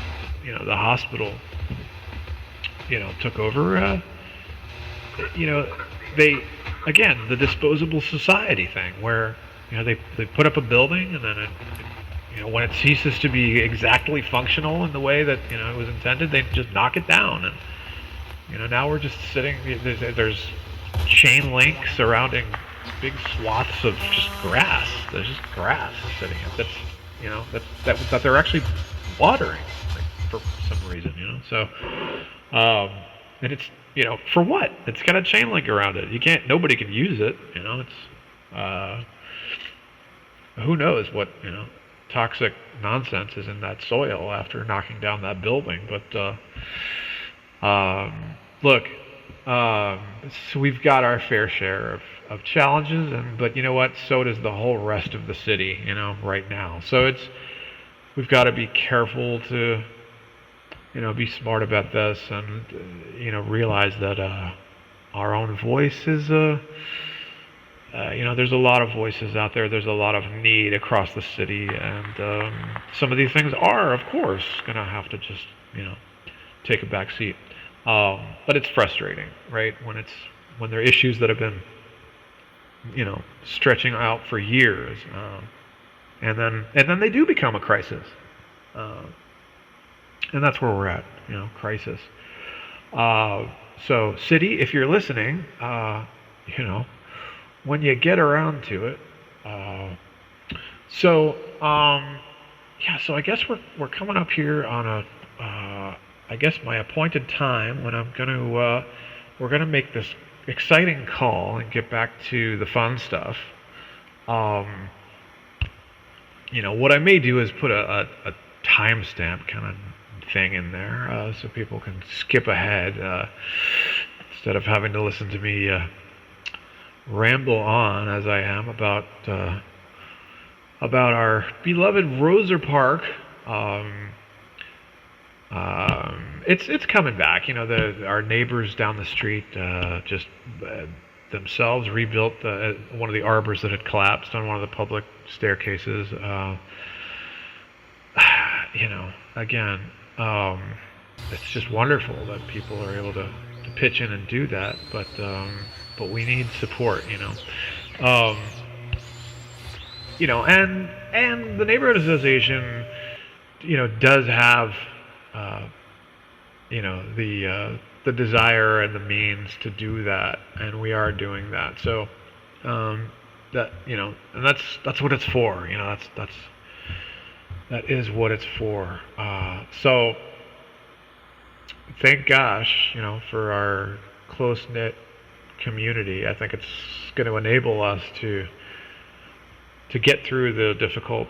the hospital took over. They again the disposable society thing where they put up a building and then when it ceases to be exactly functional in the way that it was intended, they just knock it down. And now we're just sitting. There's chain link surrounding big swaths of just grass. There's just grass sitting that they're actually watering, like, for some reason. So and it's for what? It's got a chain link around it. Nobody can use it. It's who knows what toxic nonsense is in that soil after knocking down that building. But look, so we've got our fair share of challenges, but you know what? So does the whole rest of the city, right now. So we've got to be careful to, be smart about this and, realize that our own voice is, there's a lot of voices out there. There's a lot of need across the city, and some of these things are, of course, going to have to just, take a back seat. But it's frustrating, right? When there are issues that have been, stretching out for years, and then they do become a crisis, and that's where we're at, crisis. So city, if you're listening, when you get around to it, so I guess we're coming up here on I guess my appointed time when we're gonna make this exciting call and get back to the fun stuff. What I may do is put a timestamp kind of thing in there, so people can skip ahead instead of having to listen to me ramble on as I am about our beloved Roser Park. It's coming back. Our neighbors down the street just themselves rebuilt one of the arbors that had collapsed on one of the public staircases. Again, it's just wonderful that people are able to pitch in and do that, but we need support. And the neighborhood association, does have the desire and the means to do that, and we are doing that. So that and that's what it's for. That is what it's for. So thank gosh, for our close knit community. I think it's going to enable us to get through the difficult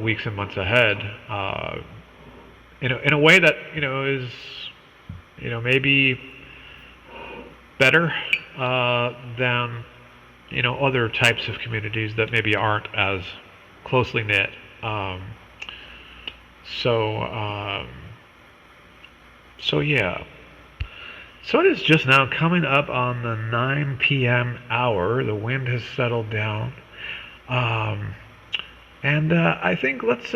weeks and months ahead. In a way that is maybe better than other types of communities that maybe aren't as closely knit. So yeah. So it is just now coming up on the 9 p.m. hour. The wind has settled down, and I think let's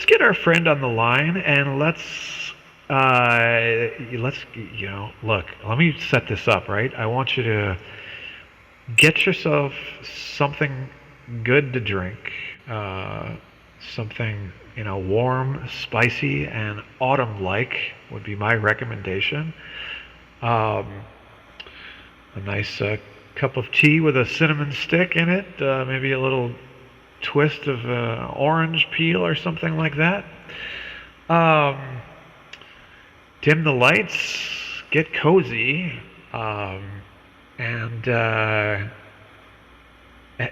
get our friend on the line and let's look. Let me set this up, right? I want you to get yourself something good to drink, something warm, spicy, and autumn-like would be my recommendation. A nice cup of tea with a cinnamon stick in it, maybe a little twist of orange peel or something like that. Dim the lights, get cozy, and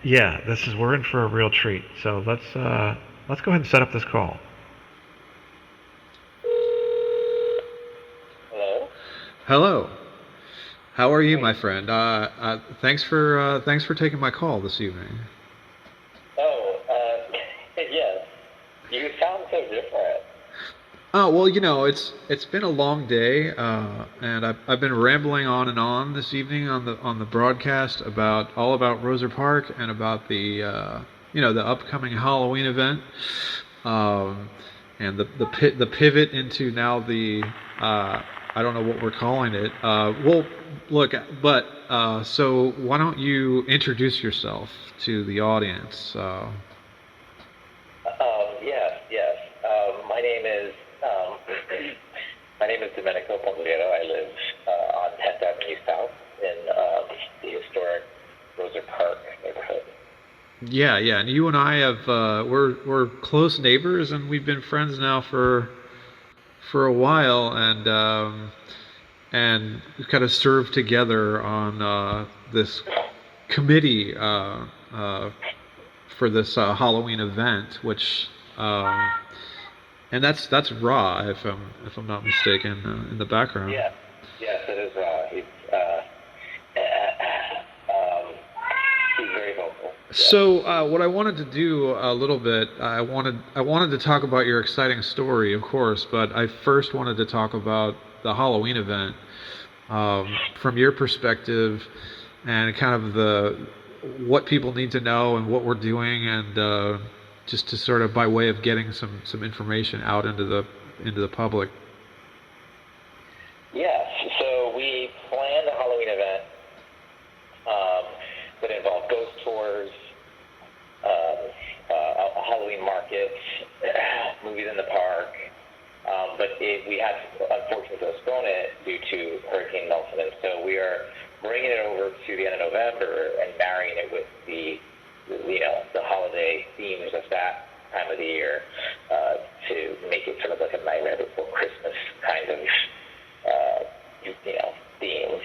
yeah, we're in for a real treat. So let's go ahead and set up this call. Hello. How are you, my friend? Thanks for taking my call this evening. Yes. Oh well, it's been a long day, and I've been rambling on and on this evening on the broadcast about all about Roser Park and about the upcoming Halloween event, um, and the pivot into now the I don't know what we're calling it. Well, look, but so why don't you introduce yourself to the audience? Yes, yes. My name is my name is Domenico Pogliero. I live on 10th Avenue South in the historic Roser Park neighborhood. Yeah, yeah, and you and I have we're close neighbors, and we've been friends now for a while, and we've kind of served together on this committee for this Halloween event, which and that's Raw, if I'm not mistaken, in the background. Yes, yes, it is. Um, he's very vocal. Yes. So what I wanted to do a little bit, I wanted to talk about your exciting story, of course, but I first wanted to talk about the Halloween event from your perspective, and kind of the what people need to know and what we're doing, and just to sort of by way of getting some information out into the public. Yes. So we planned a Halloween event um, that involved ghost tours, a Halloween market, movies in the park. But we had to unfortunately postpone it due to Hurricane Nelson, and so we are bringing it over to the end of November and marrying it with the holiday themes of that time of the year to make it sort of like a Nightmare Before Christmas kind of theme.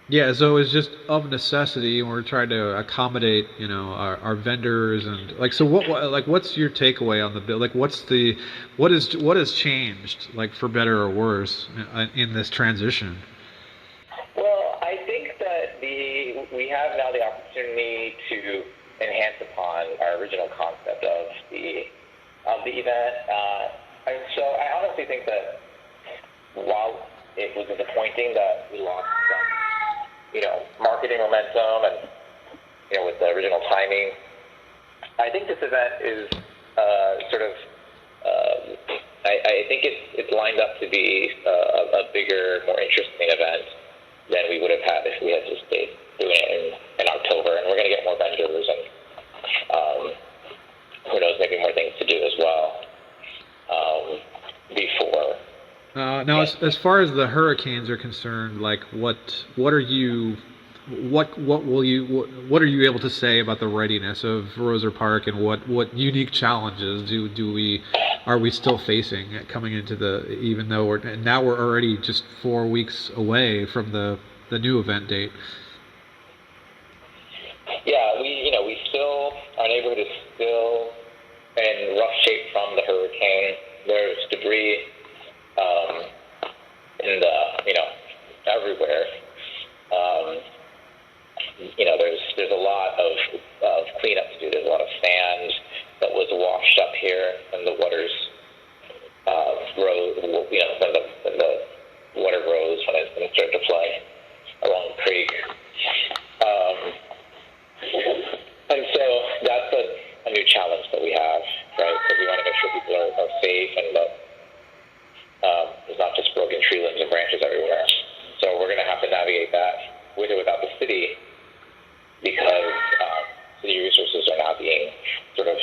Yeah, so it's just of necessity, and we're trying to accommodate, our vendors, and like, so like, what's your takeaway on the bill? Like, what has changed, like, for better or worse, in this transition? Well, I think that we have now the opportunity to enhance upon our original concept of the event. And so I honestly think that while it was disappointing that we lost some, marketing momentum and with the original timing, I think this event is sort of. I think it's lined up to be a bigger, more interesting event than we would have had if we had just stayed doing it in October. And we're going to get more vendors and who knows, maybe more things to do as well before. Now, as far as the hurricanes are concerned, like, what are you what are you able to say about the readiness of Roser Park, and what unique challenges do we are we still facing coming into the, even though we're already just 4 weeks away from the new event date? Yeah, we still, our neighborhood is still in rough shape from the hurricane. There's debris um, in the, everywhere. Um, there's a lot of cleanup to do. There's a lot of sand that was washed up here, and the waters rose. When the water rose when it started to flood along the creek. Um, And so that's a new challenge that we have, right? Because we want to make sure people are safe and that there's not just broken tree limbs and branches everywhere. So we're going to have to navigate that with or without the city because city resources are now being sort of,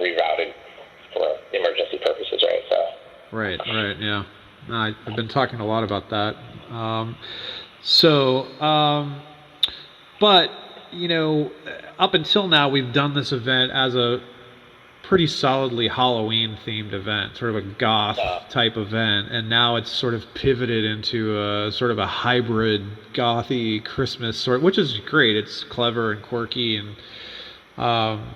rerouted for emergency purposes, right? So. Right, yeah. No, I've been talking a lot about that. So, but up until now, we've done this event as a pretty solidly Halloween themed event, sort of a goth type event, and now it's sort of pivoted into a sort of a hybrid gothy Christmas sort, which is great. It's clever and quirky, and um,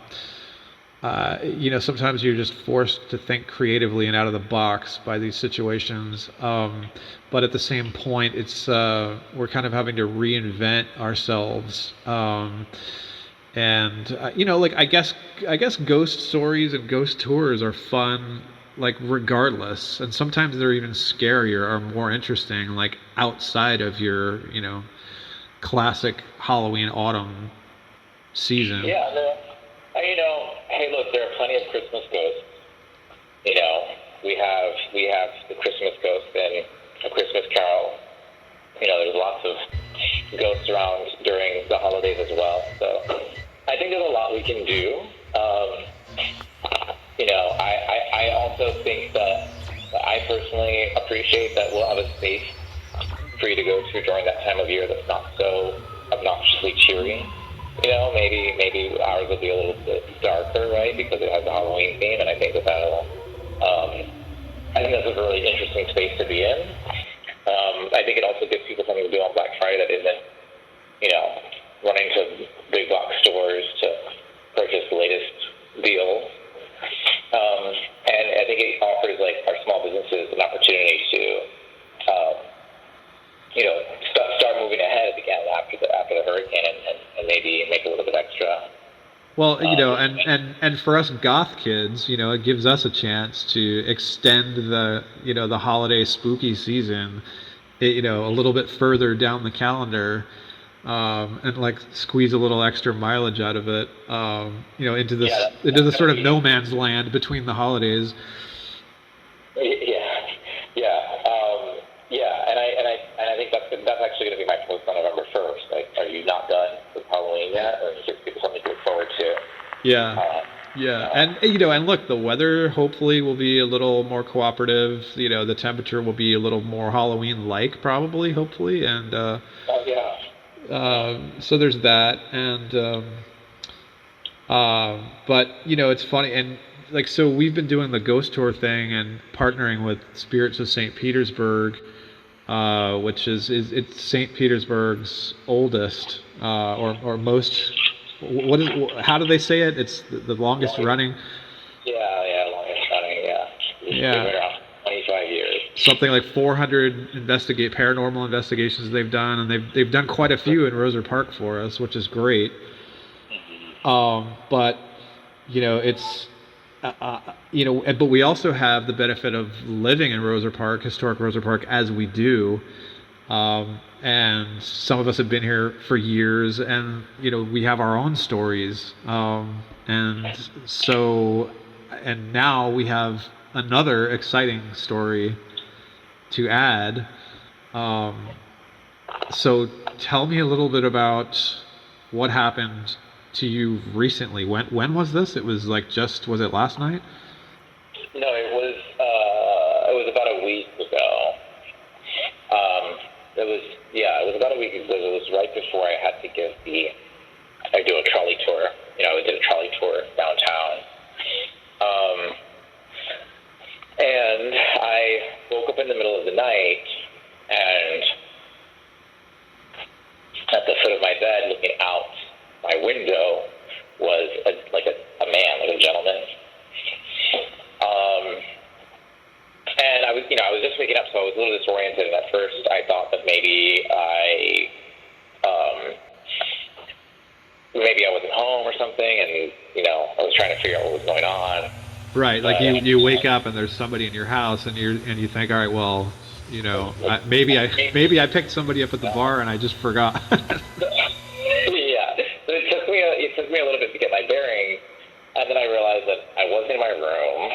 sometimes you're just forced to think creatively and out of the box by these situations. But at the same point, it's we're kind of having to reinvent ourselves. And like, I guess ghost stories and ghost tours are fun like regardless, and sometimes they're even scarier or more interesting, like outside of your, classic Halloween autumn season. Yeah, hey, look, there are plenty of Christmas ghosts. We have the Christmas ghost in A Christmas Carol. There's lots of ghosts around during the holidays as well. So I think there's a lot we can do. I also think that I personally appreciate that we'll have a space for you to go to during that time of year that's not so obnoxiously cheery. Maybe ours will be a little bit darker, right? Because it has a Halloween theme, and I think that'll. I think that's a really interesting space to be in. I think it also gives people something to do on Black Friday that isn't, running to big box stores to purchase the latest deals. And I think it offers like our small businesses an opportunity to, start moving ahead again after the hurricane, and maybe make a little bit extra. Well, and for us goth kids, it gives us a chance to extend the holiday spooky season, a little bit further down the calendar, and like squeeze a little extra mileage out of it, into the sort of no man's land between the holidays. And I think that's actually going to be my post on November 1st. Like, are you not done with Halloween yet, or is it something to look forward to? Yeah. And look, the weather hopefully will be a little more cooperative. The temperature will be a little more Halloween-like, probably, hopefully, and so there's that, and but it's funny, and like, so we've been doing the ghost tour thing and partnering with Spirits of St. Petersburg, which is it's St. Petersburg's oldest or most. How do they say it? It's the longest running. Longest running. Yeah. Been around 25 years. Something like 400 paranormal investigations they've done, and they've done quite a few in Roser Park for us, which is great. But it's but we also have the benefit of living in historic Roser Park, as we do. And some of us have been here for years, and we have our own stories, and now we have another exciting story to add. So tell me a little bit about what happened to you recently. When was this? It was was it last night? No, it was about a week ago. It was about a week ago. It was right before I had to do a trolley tour. I did a trolley tour downtown. And I woke up in the middle of the night, and at the foot of my bed, looking out my window, was a man, like a gentleman. And I was just waking up, so I was a little disoriented. And at first, I thought that maybe I wasn't home or something, and I was trying to figure out what was going on. Right, like you wake up and there's somebody in your house, and you think, all right, well, maybe I picked somebody up at the bar and I just forgot. Yeah, so it took me a little bit to get my bearings, and then I realized that I was in my room,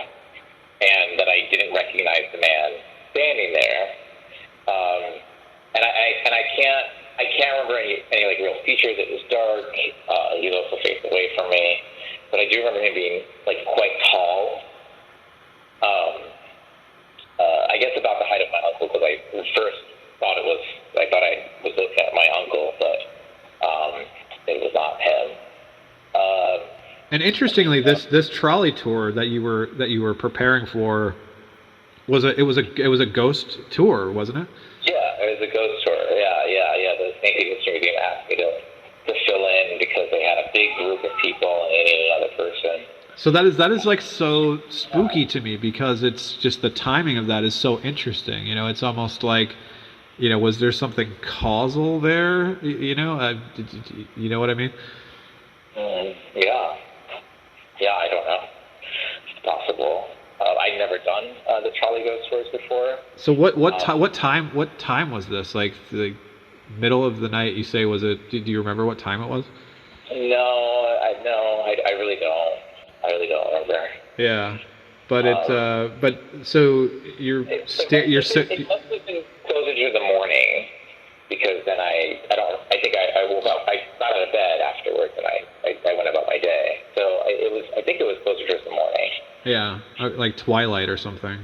and that I didn't recognize the man standing there, and I can't remember any like real features. It was dark. He was also faced away from me, but I do remember him being like quite tall. I guess about the height of my uncle, because I first thought I was looking at my uncle, but it was not him. And interestingly, this trolley tour that you were preparing for was a ghost tour, wasn't it? Yeah, it was a ghost tour. Yeah. The St. Petersburg Museum asked me to fill in because they had a big group of people and they needed another person. So that is like so spooky to me, because it's just the timing of that is so interesting. It's almost like, was there something causal there? You know what I mean? Yeah, I don't know. It's possible. I'd never done the trolley ghost tours before. So what time was this? Like the middle of the night? You say was it? Do you remember what time it was? I really don't. I really don't remember. Yeah, but but so It must have been closer to the morning, because then I think I woke up. I got out of bed afterwards, and I went about my day. So I think it was closer to the morning. Yeah, like twilight or something.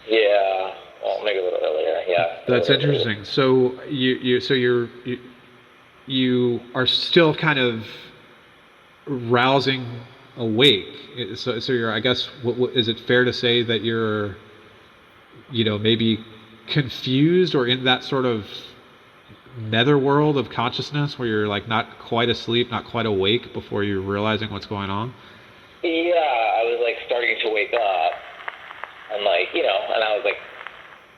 Yeah, well, maybe a little earlier. Yeah. That's interesting. So you are still kind of rousing awake. So you're, I guess, what is it fair to say that you're, maybe confused or in that sort of netherworld of consciousness where you're like not quite asleep, not quite awake before you're realizing what's going on? Yeah, I was like starting to wake up, and and I was like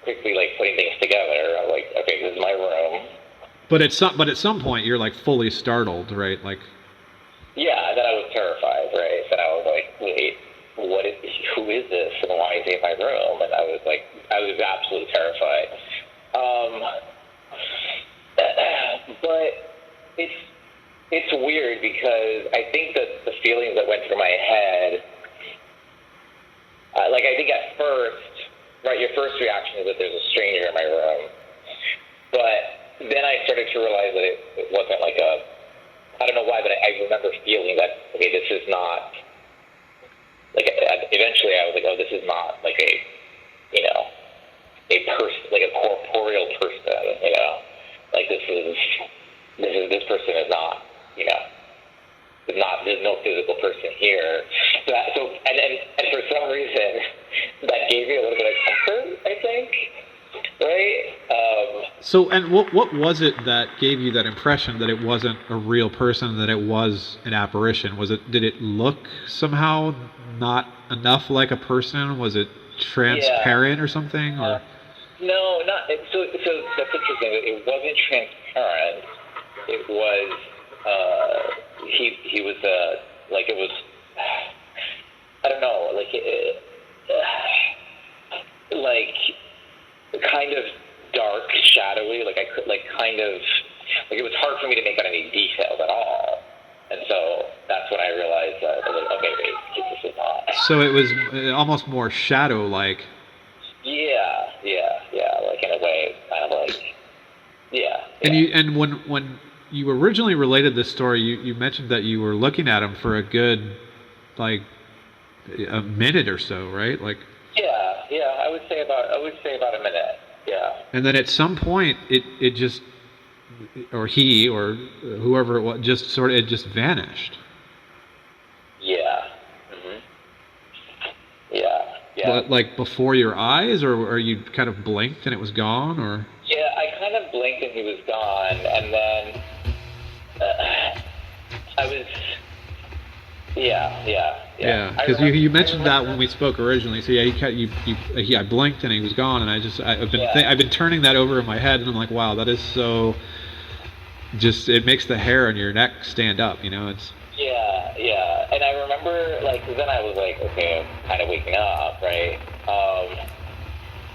quickly like putting things together. I'm like, okay, this is my room. But at some point you're like fully startled, right? Like. Yeah, and then I was terrified, right? Then I was like, wait, who is this, and why is he in my room? And I was absolutely terrified. But it's weird, because I think that the feelings that went through my head, I think at first, right, your first reaction is that there's a stranger in my room. But then I started to realize that it wasn't like I don't know why, but I remember feeling that, okay, this is not, like, eventually I was like, oh, this is not like a person, like a corporeal person, like this person is not, there's no physical person here. And for some reason, that gave me a little bit of comfort, I think, right? So, and what was it that gave you that impression that it wasn't a real person, that it was an apparition? Did it look somehow not enough like a person? Was it transparent or something? Or no, not so. That's interesting. It wasn't transparent. It was he was like, it was, I don't know, like kind of dark, shadowy, like I could, like, kind of, like, it was hard for me to make out any details at all. And so that's when I realized that, okay, wait, this is not. So it was almost more shadow-like. Yeah, like, in a way, kind of like, yeah. And when you originally related this story, you mentioned that you were looking at him for a good, like, a minute or so, right? Like. Yeah, I would say about a minute. Yeah. And then at some point, it just, or he, or whoever it was, it just vanished. Yeah. Mhm. Yeah. But, like, before your eyes, or you kind of blinked and it was gone, or? Yeah, I kind of blinked and he was gone, and then I was. Yeah. Because you mentioned that when we spoke originally. So yeah, I blinked and he was gone, and I've been turning that over in my head, and I'm like, wow, that is so. Just, it makes the hair on your neck stand up. It's. Yeah, and I remember, like, then I was like, okay, I'm kind of waking up, right?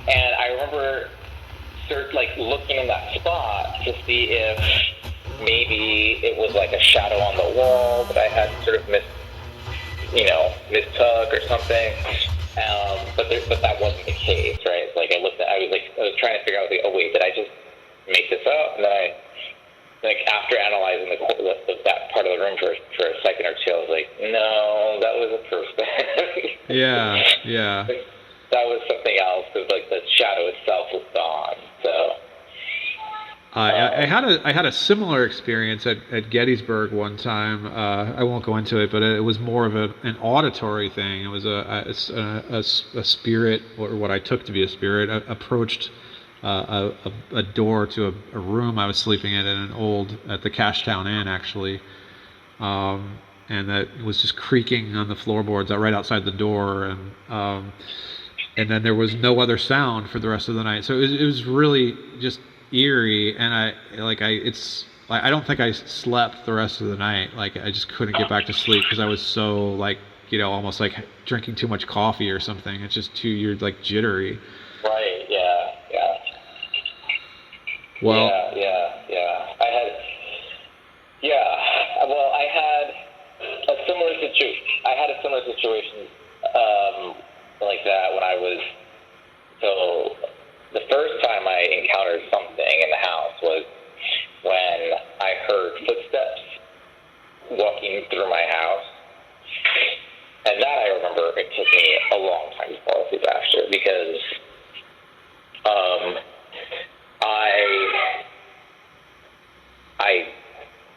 And I remember looking in that spot to see if maybe it was like a shadow on the wall that I had sort of mistook or something. But that wasn't the case, right? Like, I was trying to figure out, like, oh wait, did I just make this up? And then after analyzing that part of the room for a second or two, I was like, no, that was a person. Yeah. That was something else, because, like, the shadow itself was gone. So. I had a similar experience at Gettysburg one time. I won't go into it, but it was more of an auditory thing. It was a spirit, or what I took to be a spirit, approached a door to a room I was sleeping in at the Cashtown Inn, actually, and that was just creaking on the floorboards right outside the door, and then there was no other sound for the rest of the night. So it was really just eerie, and I don't think I slept the rest of the night. Like, I just couldn't get back to sleep because I was so, like, almost like drinking too much coffee or something. It's just you're like jittery. Right. Yeah. Yeah. Well. Yeah. Well, I had a similar situation. Like that when I was. So the first time I encountered something in the house was when I heard footsteps walking through my house. And that I remember it took me a long time to fall asleep after because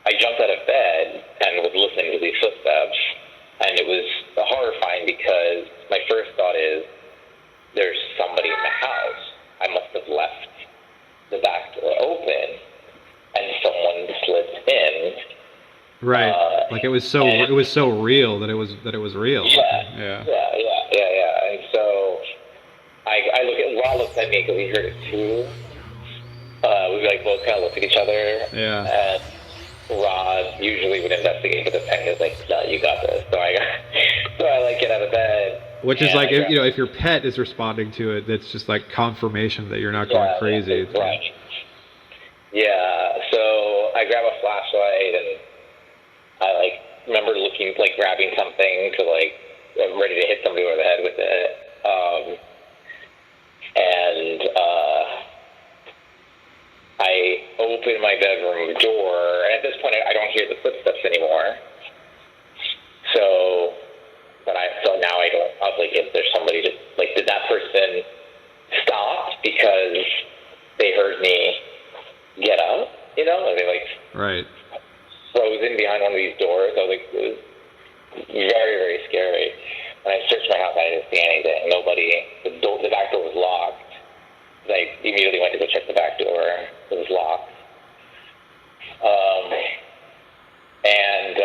I jumped out of bed and was listening to these footsteps, and it was horrifying because my first thought is there's somebody in the house. I must have left the back door open and someone slipped in. Right. Like it was so real that it was real. Yeah. And so I look at Rod looks at me because he heard it too. We like both kind of looked at each other. Yeah. And Rod usually would investigate, but the pen is like, no, you got this. So I like get out of bed. Which is like if your pet is responding to it, that's just like confirmation that you're not going crazy. Right. Yeah. So I grab a flashlight and I like remember looking like grabbing something to like I'm ready to hit somebody over the head with it. I open my bedroom door, and at this point I don't hear the footsteps anymore. So now I don't. I was like, if there's somebody, did that person stop because they heard me get up? Are they like right frozen behind one of these doors? I was like, it was very, very scary. When I searched my house, I didn't see anything. Nobody. The back door was locked. I immediately went to go check the back door. It was locked. And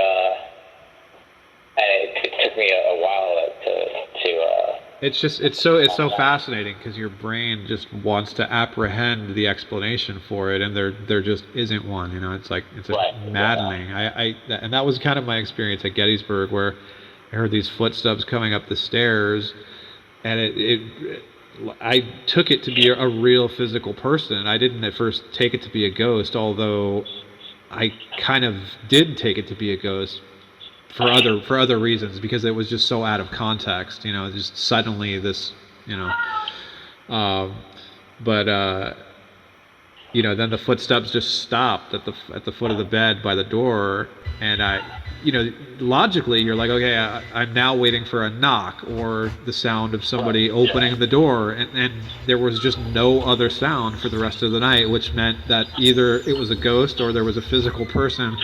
it took me a while to it's so fascinating because your brain just wants to apprehend the explanation for it, and there just isn't one. It's like maddening. Yeah. And that was kind of my experience at Gettysburg, where I heard these footsteps coming up the stairs, and I took it to be a real physical person. I didn't at first take it to be a ghost, although I kind of did take it to be a ghost for other reasons, because it was just so out of context. Just suddenly this, then the footsteps just stopped at the foot of the bed by the door, and logically you're like, okay, I'm now waiting for a knock or the sound of somebody opening the door, and there was just no other sound for the rest of the night, which meant that either it was a ghost or there was a physical person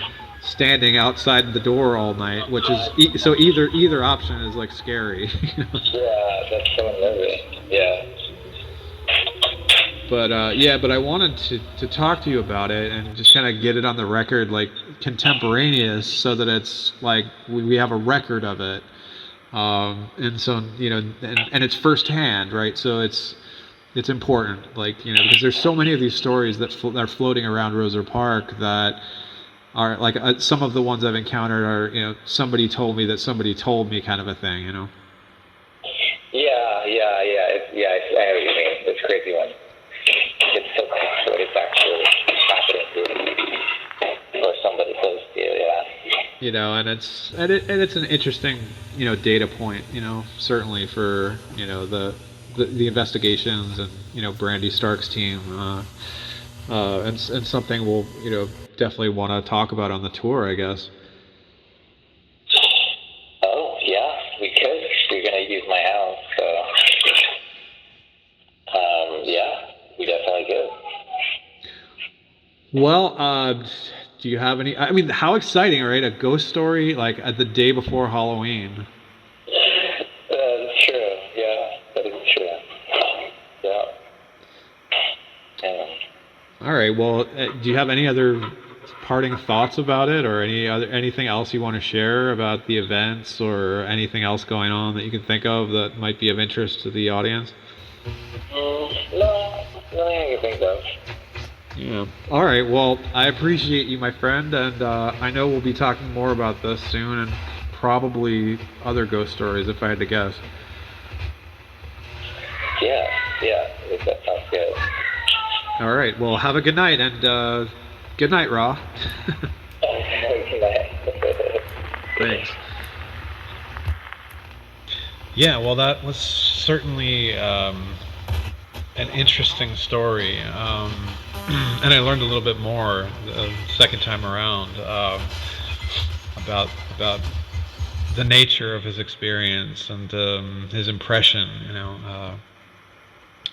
standing outside the door all night, which is so either option is like scary. Yeah, that's so unnerving. Yeah. But I wanted to talk to you about it and just kind of get it on the record, like contemporaneous, so that it's like we have a record of it, and so and it's firsthand, right? So it's important, because there's so many of these stories that are floating around Roser Park that are like some of the ones I've encountered are somebody told me that somebody told me kind of a thing. Yeah. I know what you mean. It's a crazy one. It's so close it's actually happening to or somebody close to you. Yeah. And it's an interesting data point. Certainly for the investigations and Brandy Stark's team, and something we'll definitely want to talk about on the tour, I guess. Oh yeah, we could. You're gonna use my house, so yeah, we definitely could. Well, do you have any? I mean, how exciting, right? A ghost story like at the day before Halloween. That's true. Yeah, that is true. Yeah. All right. Well, do you have any other parting thoughts about it, or anything else you want to share about the events, or anything else going on that you can think of that might be of interest to the audience? No, nothing I can think of. Yeah. All right. Well, I appreciate you, my friend, and I know we'll be talking more about this soon, and probably other ghost stories, if I had to guess. Yeah, that sounds good. All right. Well, have a good night, and good night, Ra. Thanks. Yeah, well, that was certainly an interesting story, and I learned a little bit more the second time around about the nature of his experience and his impression,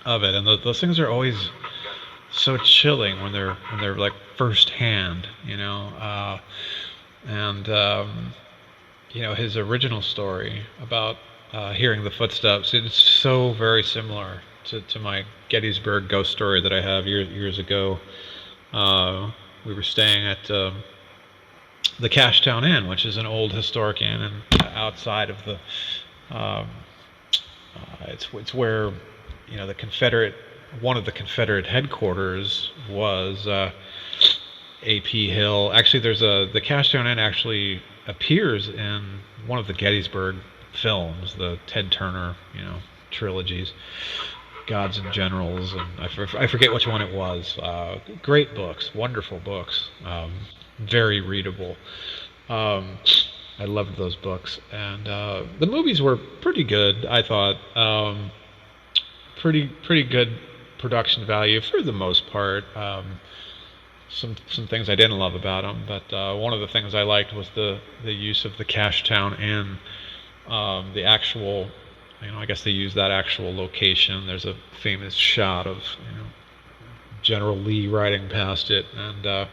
of it. And those things are always so chilling when they're like firsthand, and his original story about hearing the footsteps. It's so very similar to my Gettysburg ghost story that I have years ago. We were staying at the Cashtown Inn, which is an old historic inn, and outside of the, it's where the one of the Confederate headquarters was. A.P. Hill. Actually, the Cashtown Inn actually appears in one of the Gettysburg films, the Ted Turner, trilogies, Gods and Generals, and I forget which one it was. Great books, wonderful books, very readable. I loved those books, and the movies were pretty good. I thought pretty good production value for the most part. Some things I didn't love about them, but one of the things I liked was the use of the Cashtown Inn, the actual, I guess they use that actual location. There's a famous shot of General Lee riding past it, and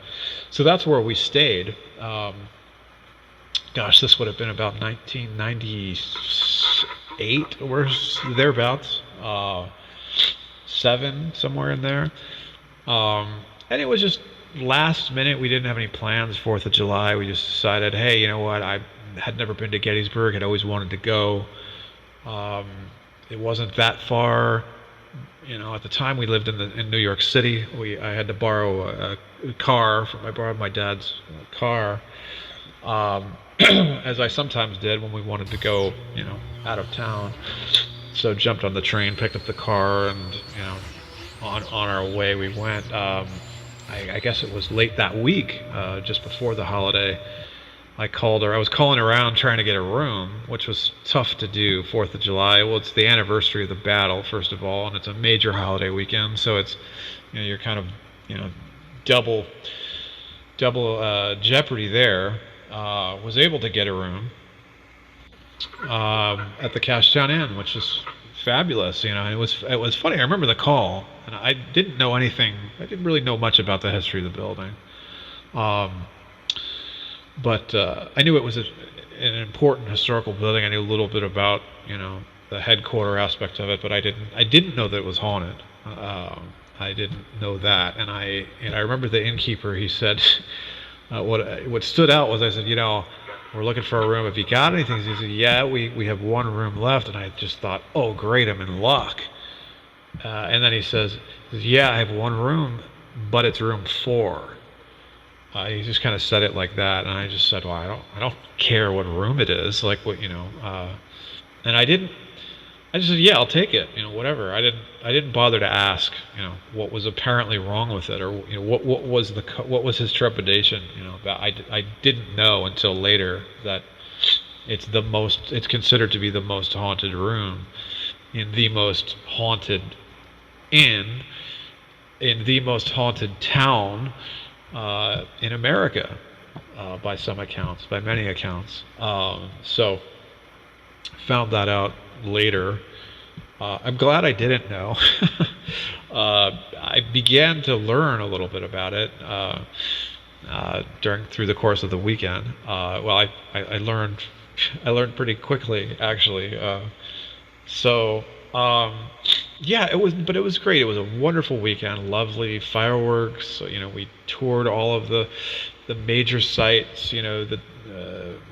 so that's where we stayed. Gosh, this would have been about 1998 or thereabouts, 7, somewhere in there, and it was just last minute. We didn't have any plans 4th of July. We just decided, hey, you know what, I had never been to Gettysburg. I'd always wanted to go. It wasn't that far. At the time we lived in New York City. I had to borrow a car. I borrowed my dad's car, as I sometimes did when we wanted to go out of town. So jumped on the train, picked up the car, and on our way we went. I guess it was late that week, just before the holiday. I called her. I was calling around trying to get a room, which was tough to do. 4th of July. Well, it's the anniversary of the battle, first of all, and it's a major holiday weekend, so it's you're kind of double jeopardy there. Was able to get a room at the Cashtown Inn, which is fabulous. It was funny. I remember the call, and I didn't know anything. I didn't really know much about the history of the building, but I knew it was an important historical building. I knew a little bit about the headquarter aspect of it, but I didn't know that it was haunted. I didn't know that, and I remember the innkeeper. He said, what stood out was, I said, we're looking for a room. If you got anything, he said, yeah, we have one room left. And I just thought, oh, great, I'm in luck. And then he says, yeah, I have one room, but it's room 4. He just kind of said it like that, and I just said, well, I don't care what room it is, like what and I just said, yeah, I'll take it, whatever. I didn't bother to ask, what was apparently wrong with it, or what was his trepidation, about. I didn't know until later that it's considered to be the most haunted room in the most haunted inn in the most haunted town in America, by many accounts. So found that out later. I'm glad I didn't know. I began to learn a little bit about it through the course of the weekend. Well, I learned pretty quickly, actually. Yeah, it was great. It was a wonderful weekend, lovely fireworks. We toured all of the major sites. The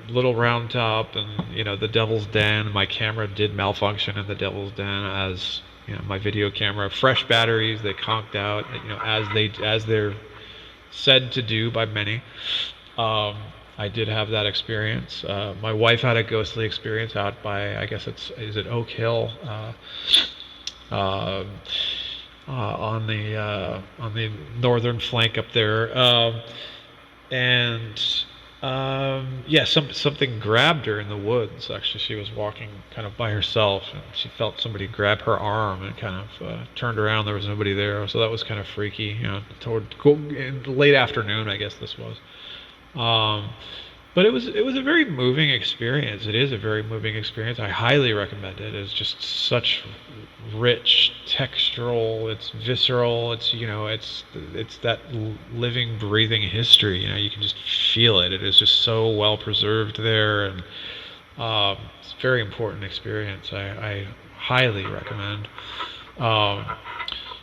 Little Round Top and the Devil's Den. My camera did malfunction in the Devil's Den, as my video camera. Fresh batteries, they conked out. As they're said to do by many. I did have that experience. My wife had a ghostly experience out by, I guess is it Oak Hill, uh, on the northern flank up there, and yeah, something grabbed her in the woods. Actually, she was walking kind of by herself, and she felt somebody grab her arm and kind of turned around. There was nobody there, so that was kind of freaky. Toward in the late afternoon, I guess this was. Um, but it was a very moving experience. It is a very moving experience. I highly recommend it. It's just such rich, textural. It's visceral. It's that living, breathing history. You can just feel it. It is just so well preserved there, and it's a very important experience. I highly recommend. Um,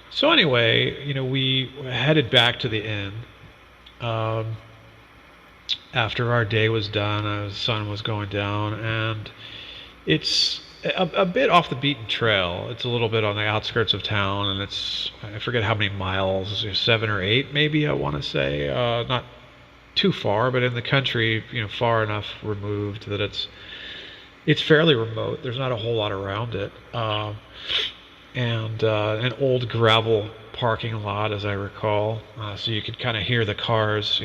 so anyway, we headed back to the inn. Um, After our day was done, the sun was going down, and it's a bit off the beaten trail. It's a little bit on the outskirts of town, and I forget how many miles, 7 or 8 maybe, I want to say. Not too far, but in the country, far enough removed that it's fairly remote. There's not a whole lot around it. And an old gravel parking lot, as I recall, so you could kind of hear the cars,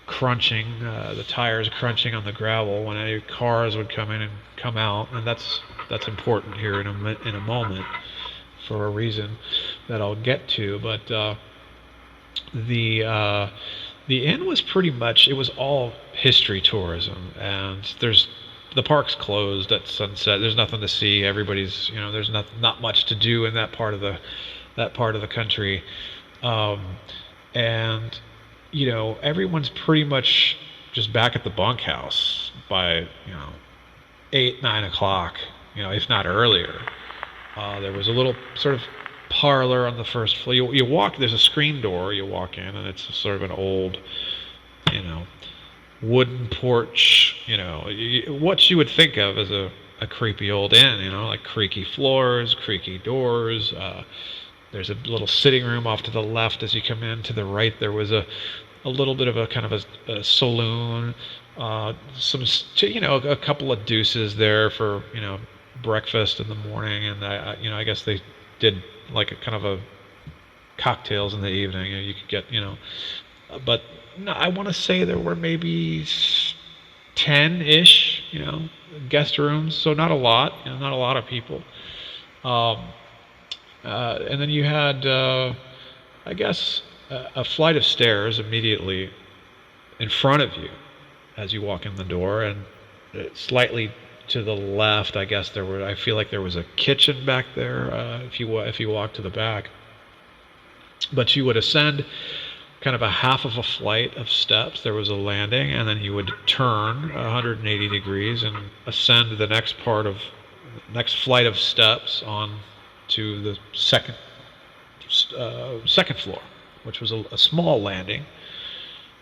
crunching, the tires crunching on the gravel when any cars would come in and come out, and that's important here in a moment for a reason that I'll get to. But the inn was pretty much, it was all history tourism, and the park's closed at sunset. There's nothing to see. Everybody's, there's not much to do in that part of the country, and everyone's pretty much just back at the bunkhouse by 8, 9 o'clock, if not earlier. There was a little sort of parlor on the first floor. You walk. There's a screen door. You walk in, and it's sort of an old, wooden porch. What you would think of as a creepy old inn. Like creaky floors, creaky doors. There's a little sitting room off to the left as you come in. To the right, there was a little bit of a kind of a saloon. A couple of deuces there for breakfast in the morning, and I guess they did like a kind of a cocktails in the evening. You could get but no, I want to say there were maybe 10-ish guest rooms, so not a lot. Not a lot of people. And then you had, I guess, a flight of stairs immediately in front of you as you walk in the door, and slightly to the left, I guess I feel like there was a kitchen back there, if you walk to the back. But you would ascend kind of a half of a flight of steps. There was a landing, and then you would turn 180 degrees and ascend the next flight of steps on to the second floor, which was a small landing,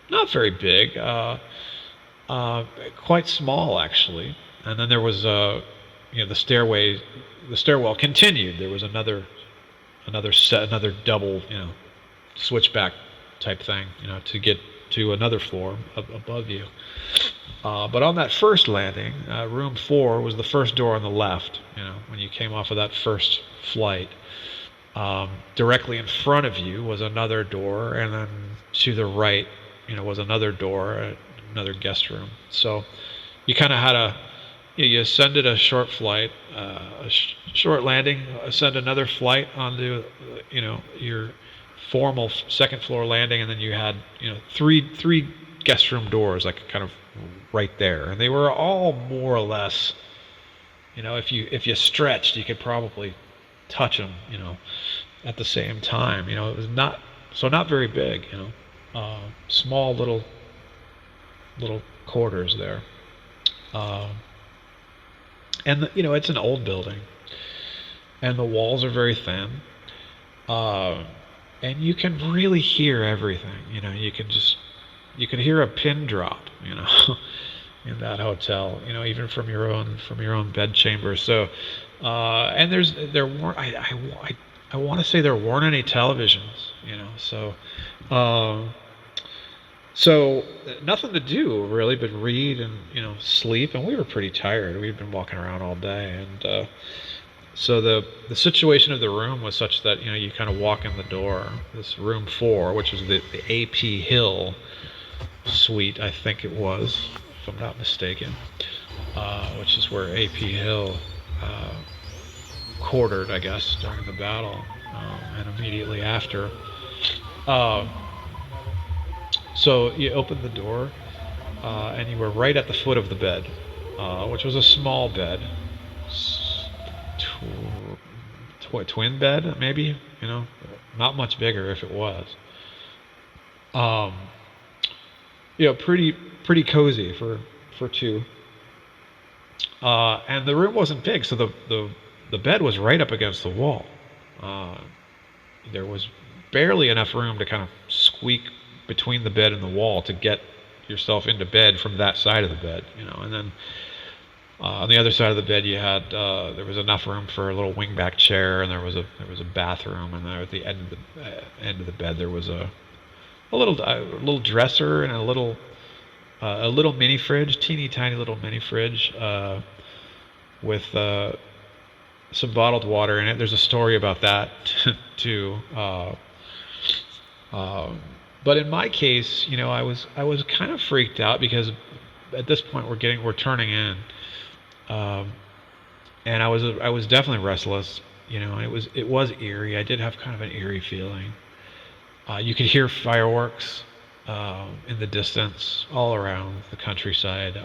not very big, quite small actually. And then there was the stairwell continued. There was another double switchback type thing to get to another floor above you. But on that first landing, room 4 was the first door on the left. When you came off of that first flight, directly in front of you was another door, and then to the right, was another door, another guest room. So you kind of had you ascended a short flight, short landing, ascend another flight onto, your formal second floor landing, and then you had, three guest room doors, like kind of right there, and they were all more or less, if you stretched, you could probably touch them, at the same time. It was not very big, small little quarters there, and it's an old building, and the walls are very thin, and you can really hear everything. You can hear a pin drop, in that hotel, even from your own bed chamber. So, and there weren't, I want to say there weren't any televisions, so, So nothing to do really but read and sleep, and we were pretty tired. We'd been walking around all day, and so the situation of the room was such that you kind of walk in the door, this room 4, which is the AP Hill suite, I think it was, if I'm not mistaken, which is where AP Hill quartered, I guess, during the battle, and immediately after. Uh, so you opened the door, and you were right at the foot of the bed, which was a small bed, twin bed, maybe. Not much bigger if it was. Um, pretty cozy for two. And the room wasn't big, so the bed was right up against the wall. Uh, there was barely enough room to kind of squeak between the bed and the wall to get yourself into bed from that side of the bed, and then on the other side of the bed you had there was enough room for a little wingback chair, and there was a bathroom, and there at the end of the bed there was a little dresser and a little mini fridge, teeny tiny little mini fridge, with some bottled water in it. There's a story about that too. But in my case, I was kind of freaked out because at this point we're turning in, and I was definitely restless. It was eerie. I did have kind of an eerie feeling. You could hear fireworks in the distance all around the countryside,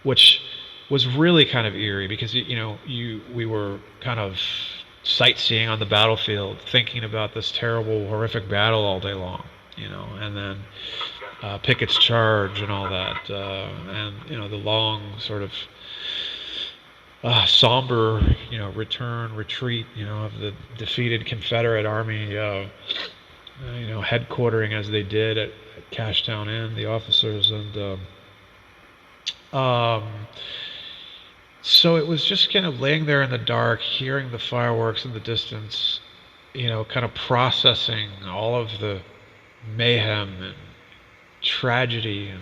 which was really kind of eerie because we were kind of sightseeing on the battlefield, thinking about this terrible, horrific battle all day long, and then Pickett's charge and all that, and the long sort of somber, retreat, of the defeated Confederate Army, headquartering as they did at Cashtown Inn, the officers, and so it was just kind of laying there in the dark, hearing the fireworks in the distance, kind of processing all of the mayhem and tragedy and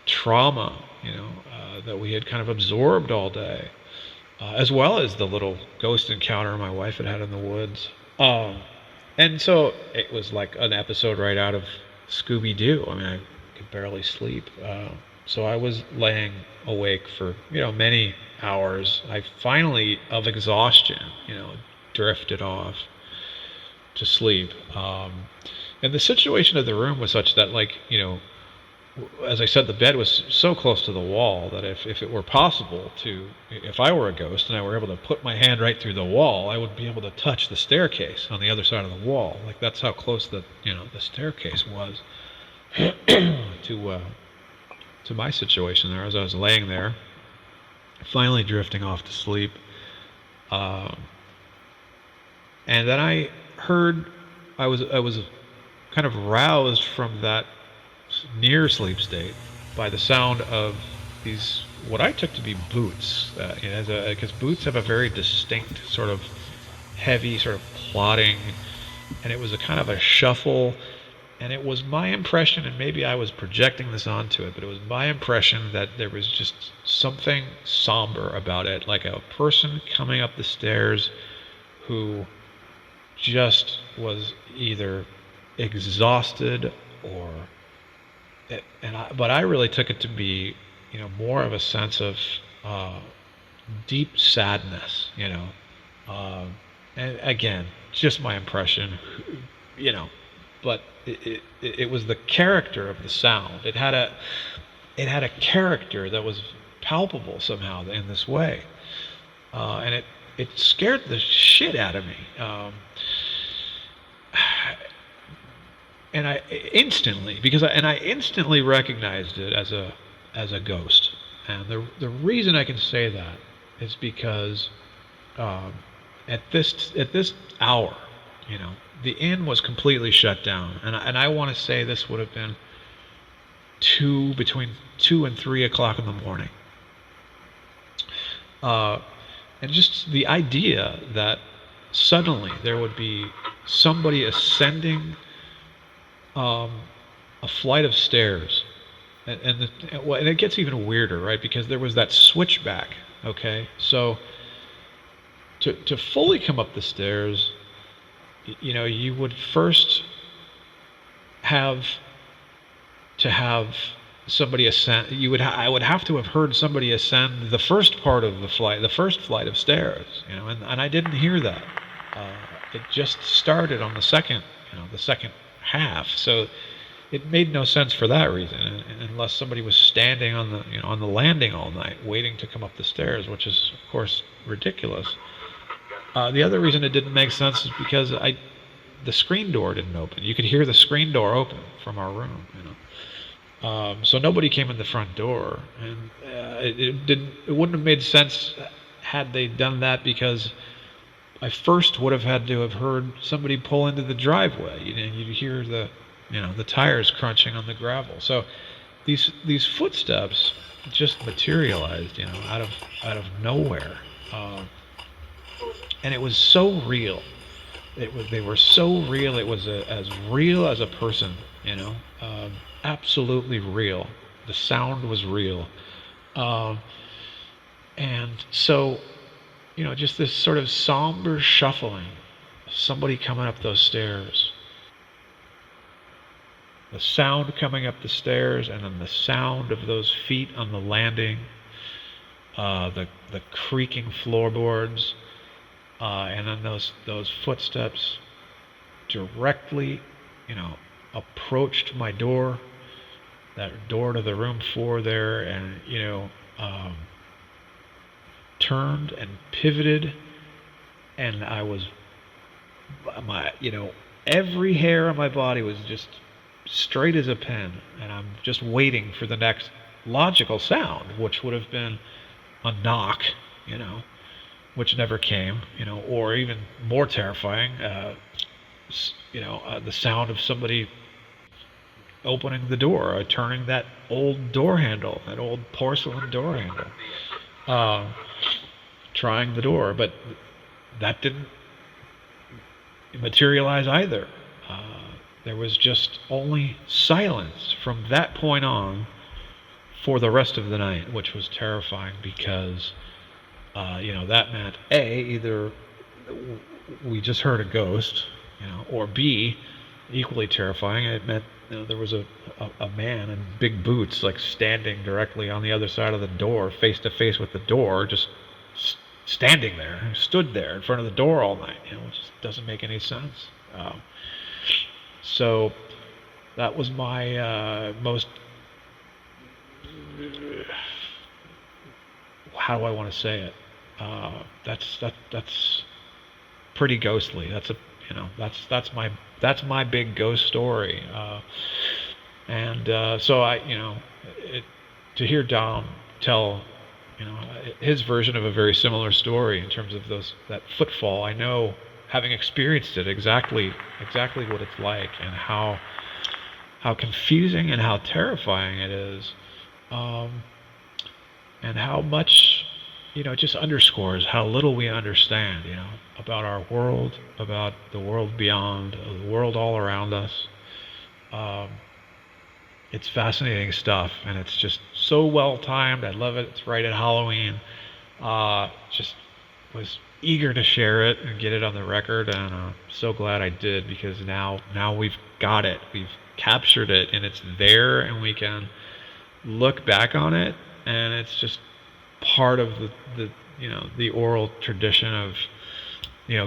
trauma, that we had kind of absorbed all day, as well as the little ghost encounter my wife had had in the woods. And so it was like an episode right out of Scooby-Doo. I mean, I could barely sleep. So I was laying awake for, many hours. I finally, of exhaustion, drifted off to sleep. And the situation of the room was such that, like, as I said, the bed was so close to the wall that if it were possible if I were a ghost and I were able to put my hand right through the wall, I would be able to touch the staircase on the other side of the wall. Like, that's how close the staircase was to my situation there as I was laying there, finally drifting off to sleep. And then I heard, I was kind of roused from that near sleep state by the sound of these, what I took to be boots, because boots have a very distinct sort of heavy sort of plodding, and it was a kind of a shuffle, and it was my impression, and maybe I was projecting this onto it, but it was my impression that there was just something somber about it, like a person coming up the stairs who just was either exhausted or but I really took it to be, more of a sense of deep sadness, and again, just my impression, but it was the character of the sound. It had a character that was palpable somehow in this way, and it scared the shit out of me. And I instantly, I instantly recognized it as a ghost. And the reason I can say that is because at this hour, the inn was completely shut down, and I want to say this would have been between 2 and 3 o'clock in the morning. And just the idea that suddenly there would be somebody ascending a flight of stairs, and it gets even weirder, right? Because there was that switchback. Okay, so to fully come up the stairs, you would first have to have somebody ascend. I would have to have heard somebody ascend the first part of the flight, the first flight of stairs, and I didn't hear that. Uh, it just started on the second half. So it made no sense for that reason, unless somebody was standing on the landing all night waiting to come up the stairs, which is of course ridiculous. The other reason it didn't make sense is because the screen door didn't open. You could hear the screen door open from our room. So nobody came in the front door, and it didn't. It wouldn't have made sense had they done that, because I first would have had to have heard somebody pull into the driveway. You'd hear the tires crunching on the gravel. So these footsteps just materialized, out of nowhere, and it was so real. They were so real. It was as real as a person, absolutely real. The sound was real, um, and so just this sort of somber shuffling, somebody coming up those stairs, the sound coming up the stairs, and then the sound of those feet on the landing, the creaking floorboards, and then those footsteps directly, approached my door, that door to the room 4 there, and um, turned and pivoted, and I was every hair on my body was just straight as a pin, and I'm just waiting for the next logical sound, which would have been a knock, which never came, or even more terrifying, the sound of somebody opening the door, or turning that old door handle, that old porcelain door handle, uh, trying the door, but that didn't materialize either. There was just only silence from that point on for the rest of the night, which was terrifying, because that meant either we just heard a ghost, or B, equally terrifying, it meant there was a man in big boots, like standing directly on the other side of the door, face to face with the door, just standing there, stood there in front of the door all night. It just doesn't make any sense. So that was my most, how do I want to say it? That's pretty ghostly. That's my big ghost story. And so to hear Dom tell his version of a very similar story in terms of that footfall, I know, having experienced it, exactly what it's like, and how confusing and how terrifying it is, and how much just underscores how little we understand, about our world, about the world beyond, the world all around us. Um, it's fascinating stuff, and it's just so well timed. I love it. It's right at Halloween. Just was eager to share it and get it on the record, and so glad I did, because now we've got it. We've captured it, and it's there, and we can look back on it, and it's just part of the oral tradition of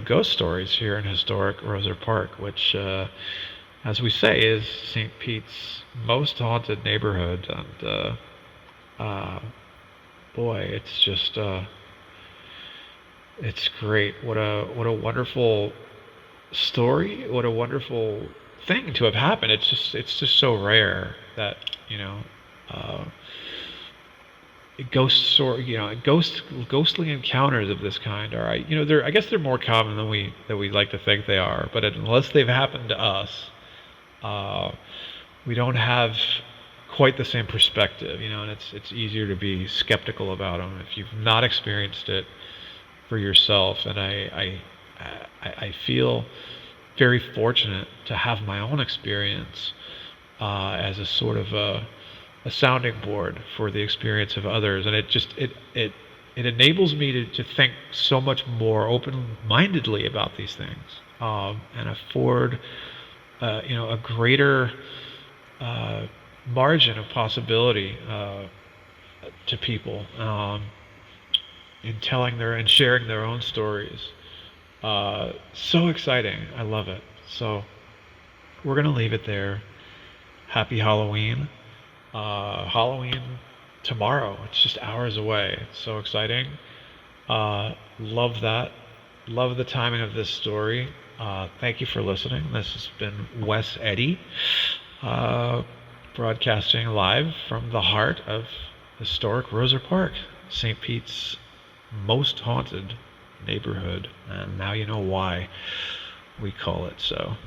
ghost stories here in historic Roser Park, which, as we say, is St. Pete's most haunted neighborhood. And boy, it's just it's great. What a wonderful story. What a wonderful thing to have happened. It's just so rare that uh, ghostly encounters of this kind are, I guess they're more common than we like to think they are. But unless they've happened to us, we don't have quite the same perspective, and it's easier to be skeptical about them if you've not experienced it for yourself. And I feel very fortunate to have my own experience, as a sort of a sounding board for the experience of others, and it enables me to think so much more open-mindedly about these things, and afford a greater margin of possibility to people in telling their and sharing their own stories. So exciting! I love it. So we're gonna leave it there. Happy Halloween. Halloween tomorrow. It's just hours away. So exciting. Love that. Love the timing of this story. Thank you for listening. This has been Wes Eddy, broadcasting live from the heart of historic Roser Park, St. Pete's most haunted neighborhood. And now you know why we call it so.